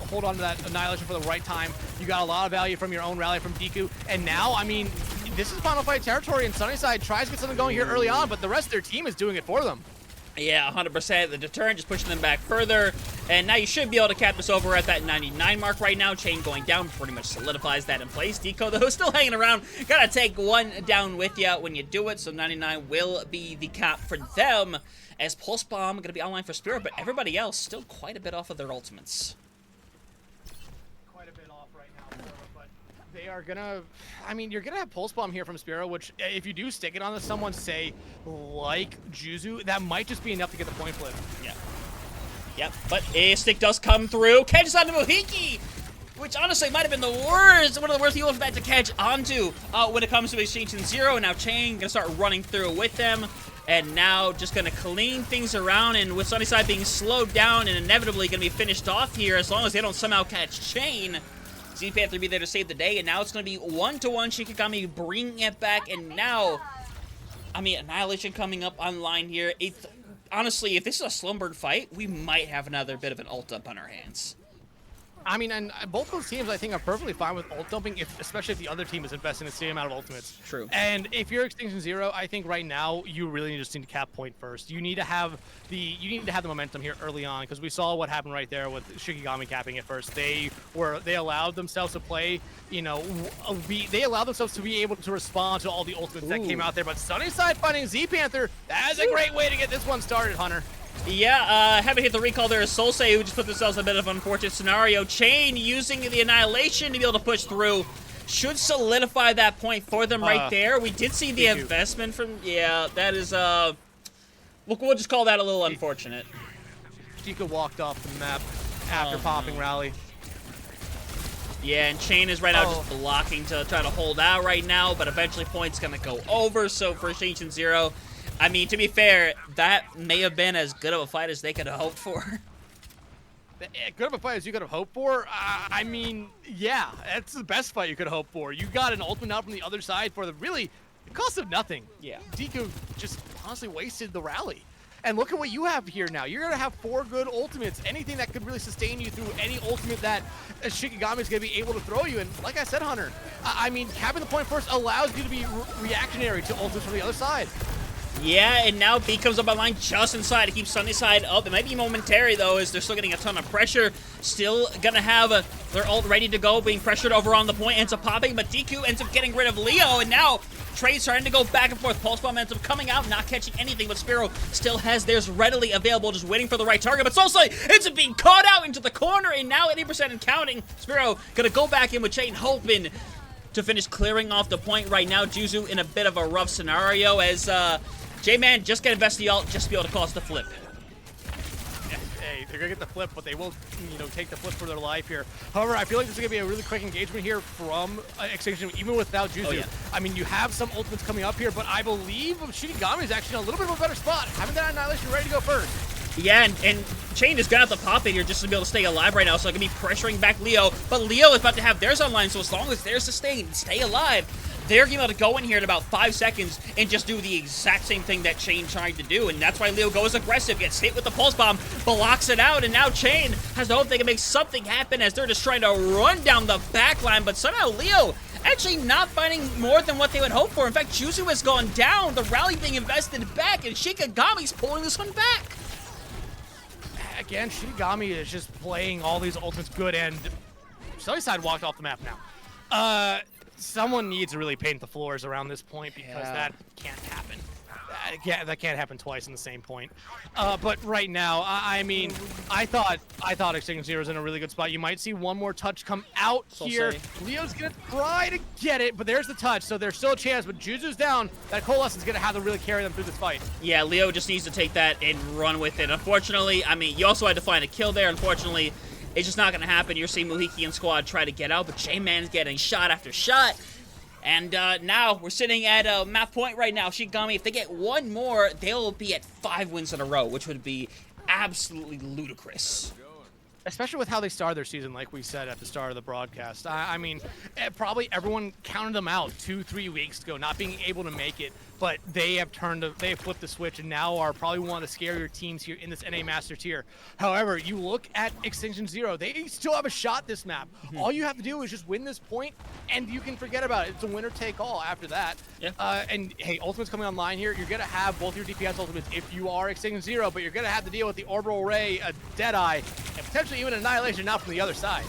hold on to that Annihilation for the right time. You got a lot of value from your own rally from Deku, and now, I mean, this is Final Fight territory, and Sunnyside tries to get something going here early on, but the rest of their team is doing it for them. Yeah, 100%. The deterrent just pushing them back further, and now you should be able to cap this over at that 99 mark right now. Chain going down pretty much solidifies that in place. Deco, though, still hanging around. Gotta take one down with you when you do it, so 99 will be the cap for them. As Pulse Bomb going to be online for Spirit, but everybody else still quite a bit off of their ultimates. Quite a bit off right now, but they are going to... I mean, you're going to have Pulse Bomb here from Spiro, which if you do stick it on someone, say, like Juzu, that might just be enough to get the point flip. Yeah. Yep, but a stick does come through. Catches onto Mohiki, which honestly might have been the worst, one of the worst healers for that to catch onto when it comes to Extinction Zero. And now Chain going to start running through with them. And now just going to clean things around, and with Sunnyside being slowed down and inevitably going to be finished off here as long as they don't somehow catch Chain. Z-Panther will be there to save the day, and now it's going to be 1-1 Shikigami bringing it back, and now, I mean, Annihilation coming up online here. Honestly, if this is a Slumberg fight, we might have another bit of an ult up on our hands. I mean, and both those teams, I think, are perfectly fine with ult dumping, especially if the other team is investing the same amount of ultimates. True. And if you're Extinction Zero, I think right now you really just need to cap point first. You need to have the momentum here early on, because we saw what happened right there with Shikigami capping it first. They allowed themselves to play, you know, they allowed themselves to be able to respond to all the ultimates that came out there. But Sunnyside finding Z Panther, that is a great way to get this one started, Hunter. Yeah, haven't hit the recall there is Solsei, who just put themselves in a bit of an unfortunate scenario. Chain using the Annihilation to be able to push through. Should solidify that point for them right there. We did see the investment from... Yeah, that is... We'll just call that a little unfortunate. Chica walked off the map after popping rally. Yeah, and Chain is right now just blocking to try to hold out right now, but eventually point's going to go over. So for Extinction Zero... I mean, to be fair, that may have been as good of a fight as they could have hoped for. Good of a fight as you could have hoped for? I mean, yeah, that's the best fight you could have hoped for. You got an ultimate out from the other side for the cost of nothing. Yeah. Deku just honestly wasted the rally. And look at what you have here now. You're going to have 4 good ultimates. Anything that could really sustain you through any ultimate that Shikigami is going to be able to throw you. And like I said, Hunter, I mean, capping the point first allows you to be reactionary to ultimates from the other side. Yeah, and now B comes up online just inside to keep Sunnyside up. It might be momentary, though, as they're still getting a ton of pressure. Still gonna have their ult ready to go, being pressured over on the point. Ends up popping, but DQ ends up getting rid of Leo, and now Trey's starting to go back and forth. Pulse Bomb ends up coming out, not catching anything, but Spiro still has theirs readily available, just waiting for the right target. But Solsei ends up being caught out into the corner, and now 80% and counting. Spiro gonna go back in with Chain, hoping to finish clearing off the point right now. Juzu in a bit of a rough scenario as J-Man just get invested the ult just to be able to cause the flip. Hey, they're going to get the flip, but they will, you know, take the flip for their life here. However, I feel like this is going to be a really quick engagement here from Extinction, even without Juzu. Oh, yeah. I mean, you have some ultimates coming up here, but I believe Shikigami is actually in a little bit of a better spot. Having that Annihilation ready to go first. Yeah, and Chain is going to have to pop in here just to be able to stay alive right now, so I can be pressuring back Leo. But Leo is about to have theirs online, so as long as they're sustained, stay alive, they're going to be able to go in here in about 5 seconds and just do the exact same thing that Chain tried to do. And that's why Leo goes aggressive, gets hit with the Pulse Bomb, blocks it out, and now Chain has to hope they can make something happen as they're just trying to run down the back line. But somehow Leo actually not finding more than what they would hope for. In fact, Juzu has gone down, the rally being invested back, and Shikigami's pulling this one back. Again, Shikigami is just playing all these ultimates good, and Sunnyside walked off the map now. Someone needs to really paint the floors around this point because that can't happen. That can't happen twice in the same point. But right now, I mean, I thought Extinction Zero's in a really good spot. You might see one more touch come out here. Leo's gonna try to get it, but there's the touch, so there's still a chance. But Juzu's down. That Coalescence is gonna have to really carry them through this fight. Yeah, Leo just needs to take that and run with it. Unfortunately, I mean, you also had to find a kill there. Unfortunately, it's just not gonna happen. You're seeing Muhiki and squad try to get out, but J-Man's getting shot after shot. And now we're sitting at map point right now. Shikigami, if they get one more, they'll be at 5 wins in a row, which would be absolutely ludicrous. Especially with how they started their season, like we said at the start of the broadcast. I mean, probably everyone counted them out 2-3 weeks ago, not being able to make it. But they have flipped the switch and now are probably one of the scarier teams here in this NA Master tier. However, you look at Extinction Zero, they still have a shot this map. All you have to do is just win this point and you can forget about it. It's a winner take all after that. Yeah. And hey, Ultimate's coming online here. You're gonna have both your DPS Ultimates if you are Extinction Zero, but you're gonna have to deal with the Orbital Ray, a Deadeye, and potentially even Annihilation now from the other side.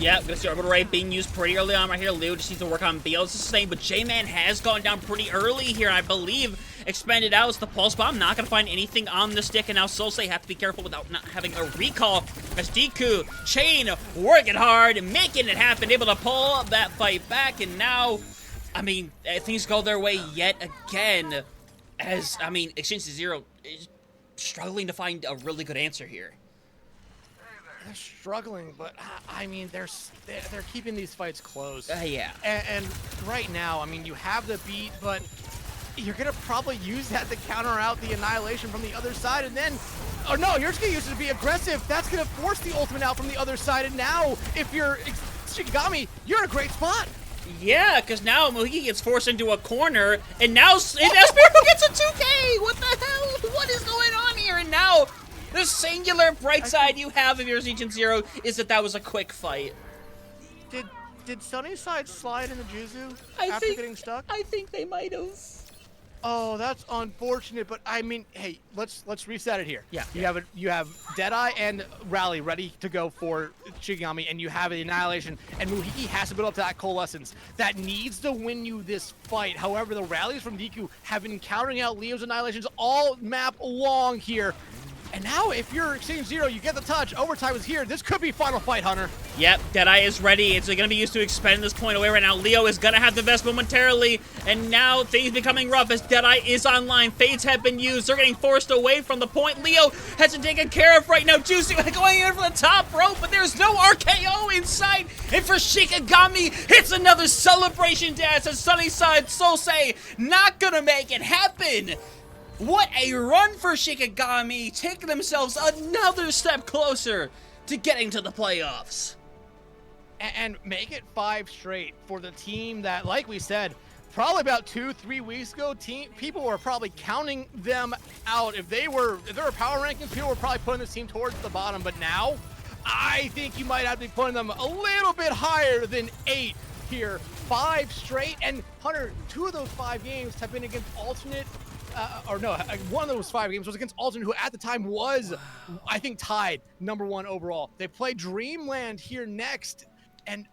Yeah, gonna see Orbital Ray being used pretty early on right here. Leo just needs to work on BL sustain, but J-Man has gone down pretty early here. I believe expanded out is the pulse bomb. Not gonna find anything on the stick, and now Solsei have to be careful without not having a recall. As Deku, Chain working hard, making it happen, able to pull that fight back, and now, I mean, things go their way yet again. As, I mean, Extinction Zero is struggling to find a really good answer here. They're struggling, but I mean, they're keeping these fights close. Yeah. And right now, I mean, you have the beat, but you're gonna probably use that to counter out the Annihilation from the other side, and then, oh no, you're just gonna use it to be aggressive. That's gonna force the ultimate out from the other side, and now, if you're Shikigami, you're in a great spot. Yeah, because now Muhiki gets forced into a corner, and now Espiro gets a 2K! What the hell? What is going on here? And now, the singular bright side you have of your Extinction Zero is that was a quick fight. Did Sunnyside slide in the Juzu after getting stuck? I think they might have. Oh, that's unfortunate, but I mean, hey, let's reset it here. Yeah. You have Deadeye and Rally ready to go for Shikigami, and you have the Annihilation, and Muhiki has to build up to that Coalescence. That needs to win you this fight. However, the rallies from Deku have been countering out Leo's Annihilations all map long here. And now, if you're Extinction Zero, you get the touch. Overtime is here. This could be final fight, Hunter. Yep, Deadeye is ready. It's going to be used to expend this point away right now. Leo is going to have the best momentarily, and now things becoming rough as Deadeye is online. Fades have been used. They're getting forced away from the point. Leo has to take care of right now. Juicy going in for the top rope, but there's no RKO in sight. And for Shikigami, it's another celebration dance as Sunnyside Solsei not going to make it happen. What a run for Shikigami, taking themselves another step closer to getting to the playoffs. And make it 5 straight for the team that, like we said, probably about 2-3 weeks ago, people were probably counting them out. If there were power rankings, people were probably putting this team towards the bottom. But now, I think you might have to be putting them a little bit higher than 8 here. 5 straight. And Hunter, 2 of those 5 games have been against alternate. One of those 5 games was against Alton, who at the time was, I think, tied #1 overall. They play Dreamland here next, and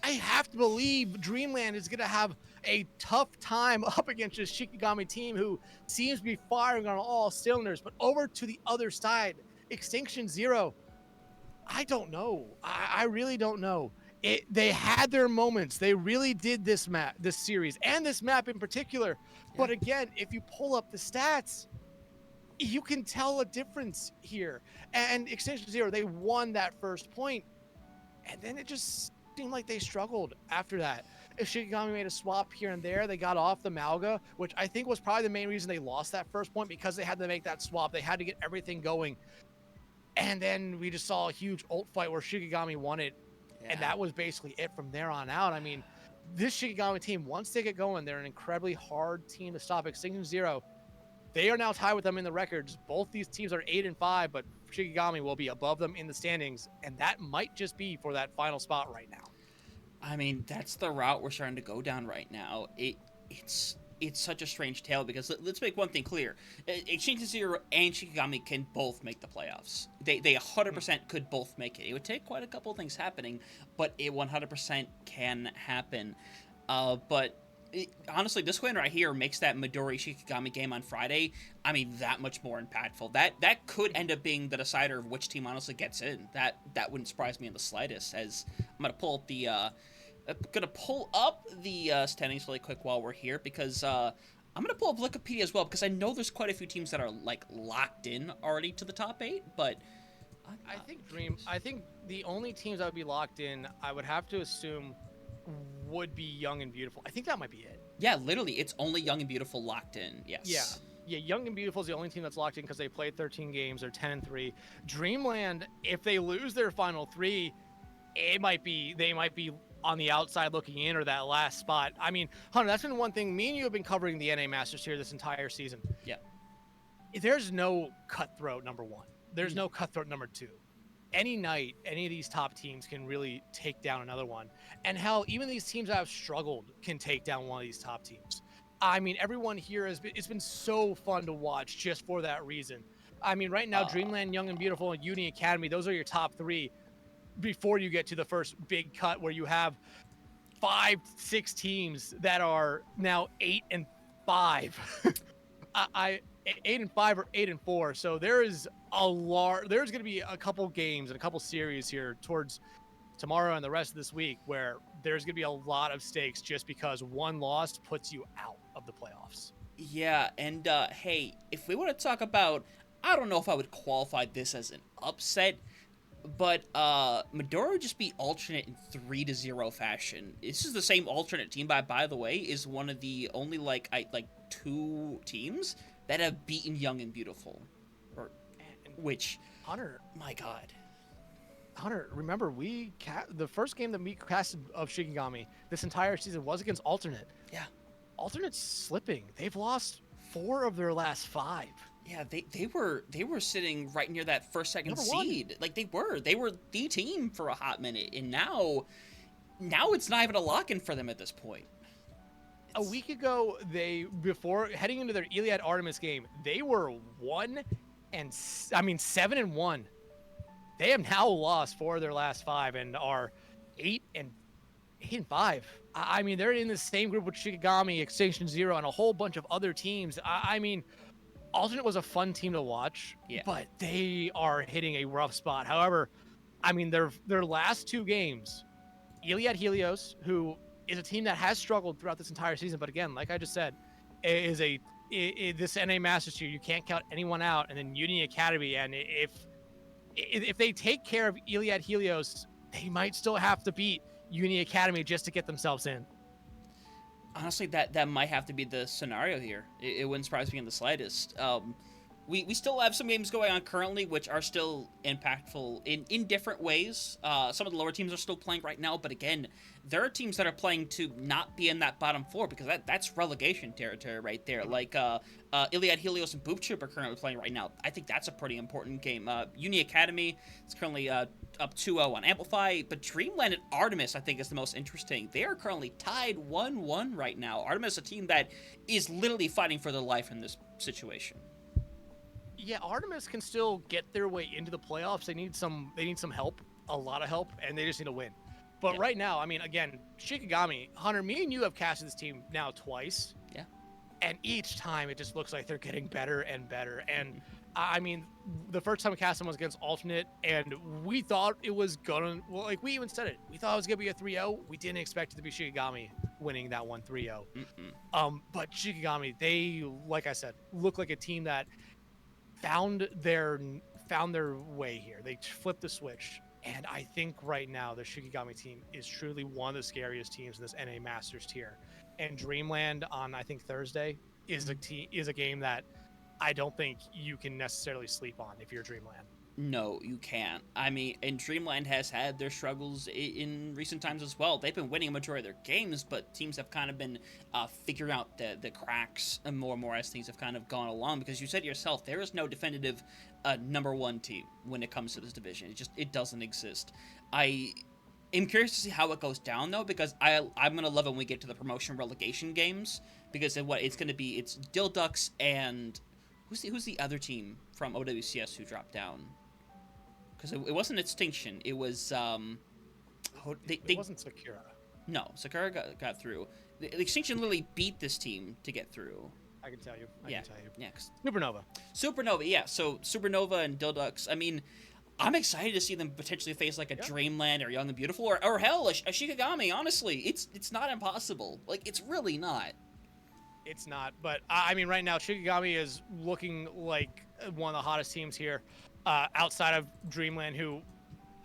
I have to believe Dreamland is going to have a tough time up against this Shikigami team who seems to be firing on all cylinders. But over to the other side, Extinction Zero, I don't know. I really don't know. They had their moments. They really did this series, and this map in particular. But again, if you pull up the stats, you can tell a difference here. And Extinction Zero, they won that first point, and then it just seemed like they struggled after that. If Shikigami made a swap here and there, they got off the Malga, which I think was probably the main reason they lost that first point, because they had to make that swap. They had to get everything going. And then we just saw a huge ult fight where Shikigami won it. Yeah. And that was basically it from there on out. I mean, this Shikigami team, once they get going, they're an incredibly hard team to stop. Extinction Zero, they are now tied with them in the records. Both these teams are 8-5, but Shikigami will be above them in the standings, and that might just be for that final spot right now. I mean, that's the route we're starting to go down right now. It's such a strange tale, because let's make one thing clear. Extinction Zero and Shikigami can both make the playoffs. They 100% could both make it. It would take quite a couple of things happening, but it 100% can happen. But honestly, this win right here makes that Midori Shikigami game on Friday, I mean, that much more impactful. That could end up being the decider of which team honestly gets in. That wouldn't surprise me in the slightest. As I'm gonna pull up the standings really quick while we're here, because I'm gonna pull up Wikipedia as well, because I know there's quite a few teams that are like locked in already to the top 8, but I think the only teams I would be locked in, I would have to assume, would be Young and Beautiful. I think that might be it. Yeah, literally, it's only Young and Beautiful locked in. Yes. Yeah, Young and Beautiful is the only team that's locked in because they played 13 games. They're 10-3. Dreamland, if they lose their final 3, they might be on the outside looking in, or that last spot. I mean, Hunter, that's been one thing. Me and you have been covering the NA Masters here this entire season. Yeah. There's no cutthroat number 1. There's no cutthroat number 2. Any night, any of these top teams can really take down another one. And hell, even these teams that have struggled can take down one of these top teams. I mean, everyone here it's been so fun to watch just for that reason. I mean, right now, Dreamland, Young and Beautiful, and Uni Academy, those are your top 3 before you get to the first big cut where you have 5-6 teams that are now 8-5. 8-5 or 8-4. So there's going to be a couple games and a couple series here towards tomorrow and the rest of this week where there's going to be a lot of stakes just because one loss puts you out of the playoffs. Yeah, and hey, if we want to talk about, I don't know if I would qualify this as an upset, but Midori just beat alternate in 3-0 fashion. This is the same alternate team, by the way, is one of the only like 2 teams that have beaten Young and Beautiful, which, Hunter, my God, Hunter, remember the first game that we casted of Shikigami this entire season was against alternate. Yeah, alternate's slipping. They've lost 4 of their last 5. Yeah, they were sitting right near that second seed. Like they were the team for a hot minute, and now it's not even a lock-in for them at this point. A week ago, before heading into their Iliad Artemis game, they were 7-1. They have now lost 4 of their last 5 and are 8-5. I mean, they're in the same group with Shikigami, Extinction Zero, and a whole bunch of other teams. I mean, alternate was a fun team to watch, but they are hitting a rough spot. However, I mean, their last 2 games, Iliad Helios, who is a team that has struggled throughout this entire season, but again, like I just said, is this NA Masters year, you can't count anyone out. And then Uni Academy, and if they take care of Iliad Helios, they might still have to beat Uni Academy just to get themselves in. Honestly, that might have to be the scenario here. It wouldn't surprise me in the slightest. We still have some games going on currently, which are still impactful in different ways. Some of the lower teams are still playing right now, but again, there are teams that are playing to not be in that bottom 4, because that's relegation territory right there. Like Iliad Helios and Boop Troop are currently playing right now. I think that's a pretty important game. Uni Academy is currently up 2-0 on Amplify, but Dreamland and Artemis, I think, is the most interesting. They are currently tied 1-1 right now. Artemis, a team that is literally fighting for their life in this situation. Yeah, Artemis can still get their way into the playoffs. They need some help, a lot of help, and they just need to win. But right now, I mean, again, Shikigami, Hunter, me and you have casted this team now twice. Yeah. And each time it just looks like they're getting better and better. And I mean, the first time we cast them was against alternate, and we thought it was gonna, well, like we even said it, we thought it was gonna be a 3-0. We didn't expect it to be Shikigami winning that one 3-0. But Shikigami, they, like I said, look like a team that found their way here. They flipped the switch, and I think right now the Shikigami team is truly one of the scariest teams in this NA Masters tier. And Dreamland on, I think, Thursday is a game that I don't think you can necessarily sleep on if you're Dreamland. No, you can't. I mean, and Dreamland has had their struggles in recent times as well. They've been winning a majority of their games, but teams have kind of been figuring out the cracks more and more as things have kind of gone along. Because you said yourself, there is no definitive number 1 team when it comes to this division. It doesn't exist. I am curious to see how it goes down, though, because I'm going to love it when we get to the promotion relegation games. Because it's going to be, it's Dildux and who's the other team from OWCS who dropped down? Because it wasn't Extinction. It was it wasn't Sakura. No, Sakura got through. The Extinction literally beat this team to get through. I can tell you. I can tell you. Yeah. Supernova. Yeah. So Supernova and Dildux. I mean, I'm excited to see them potentially face like a Dreamland or Young and Beautiful or hell a Shikigami. Honestly, it's not impossible. Like, it's really not. It's not. But I mean, right now Shikigami is looking like one of the hottest teams here, outside of Dreamland, who,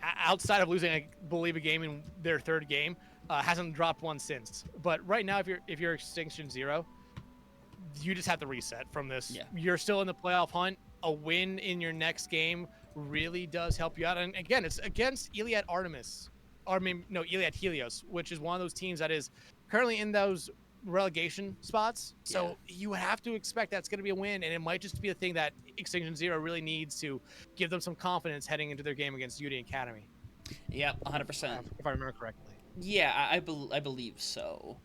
outside of losing, I believe, a game in their third game, hasn't dropped one since. But right now, if you're Extinction Zero, you just have to reset from this. Yeah. You're still in the playoff hunt. A win in your next game really does help you out. And again, it's against Iliad Artemis, or Iliad Helios, which is one of those teams that is currently in those relegation spots. So you have to expect that's going to be a win, and it might just be a thing that Extinction Zero really needs to give them some confidence heading into their game against UD Academy. Yeah, 100%. If I remember correctly. Yeah, I believe so.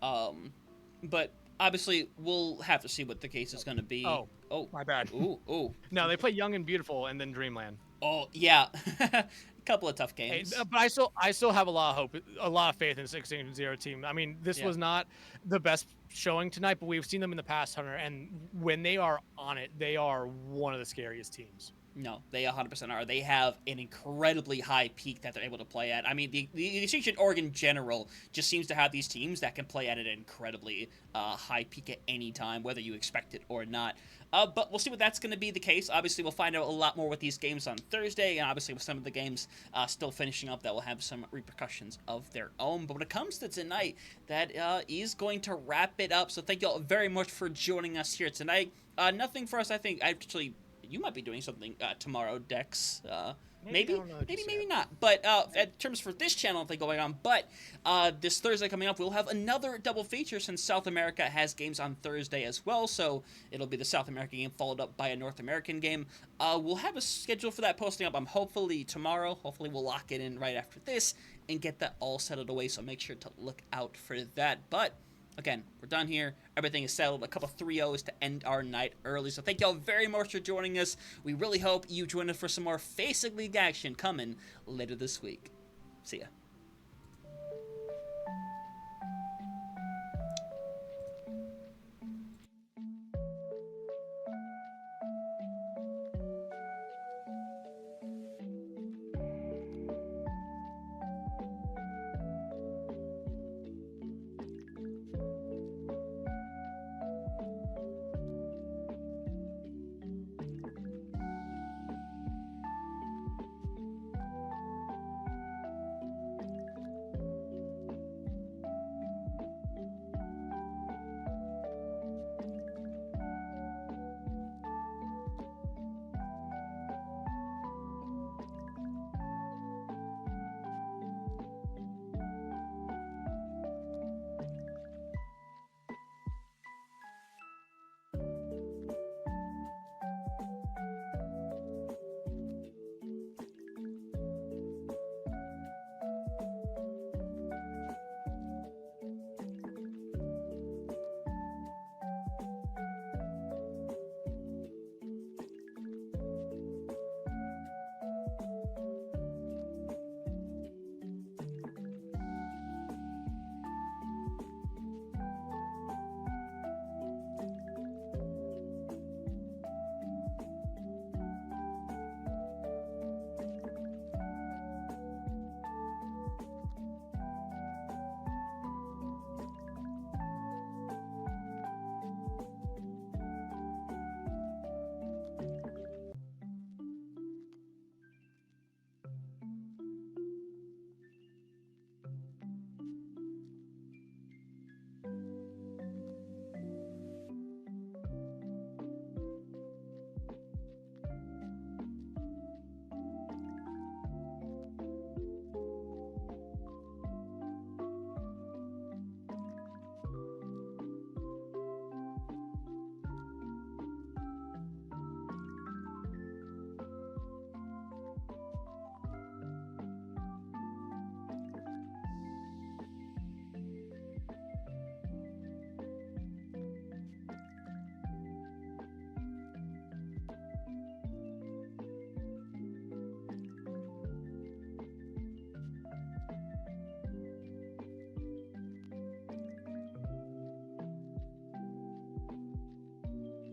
But obviously, we'll have to see what the case is going to be. Oh, my bad. Ooh. No, they play Young and Beautiful and then Dreamland. Oh, yeah. A couple of tough games. Hey, but I still have a lot of hope, a lot of faith in this Extinction Zero team. I mean, this was not the best showing tonight, but we've seen them in the past, Hunter, and when they are on it, they are one of the scariest teams. No, they 100% are. They have an incredibly high peak that they're able to play at. I mean, the Extinction Org in general just seems to have these teams that can play at an incredibly high peak at any time, whether you expect it or not. But we'll see what that's going to be the case. Obviously, we'll find out a lot more with these games on Thursday, and obviously with some of the games still finishing up, that will have some repercussions of their own. But when it comes to tonight, that is going to wrap it up. So thank you all very much for joining us here tonight. Nothing for us, I think. Actually, you might be doing something tomorrow, Dex. Maybe not. But in terms for this channel, nothing going on. But this Thursday coming up, we'll have another double feature since South America has games on Thursday as well. So it'll be the South American game followed up by a North American game. We'll have a schedule for that posting up. Hopefully tomorrow. Hopefully we'll lock it in right after this and get that all settled away. So make sure to look out for that. But again, we're done here. Everything is settled. A couple 3-0s to end our night early. So thank y'all very much for joining us. We really hope you join us for some more FaceIt League action coming later this week. See ya.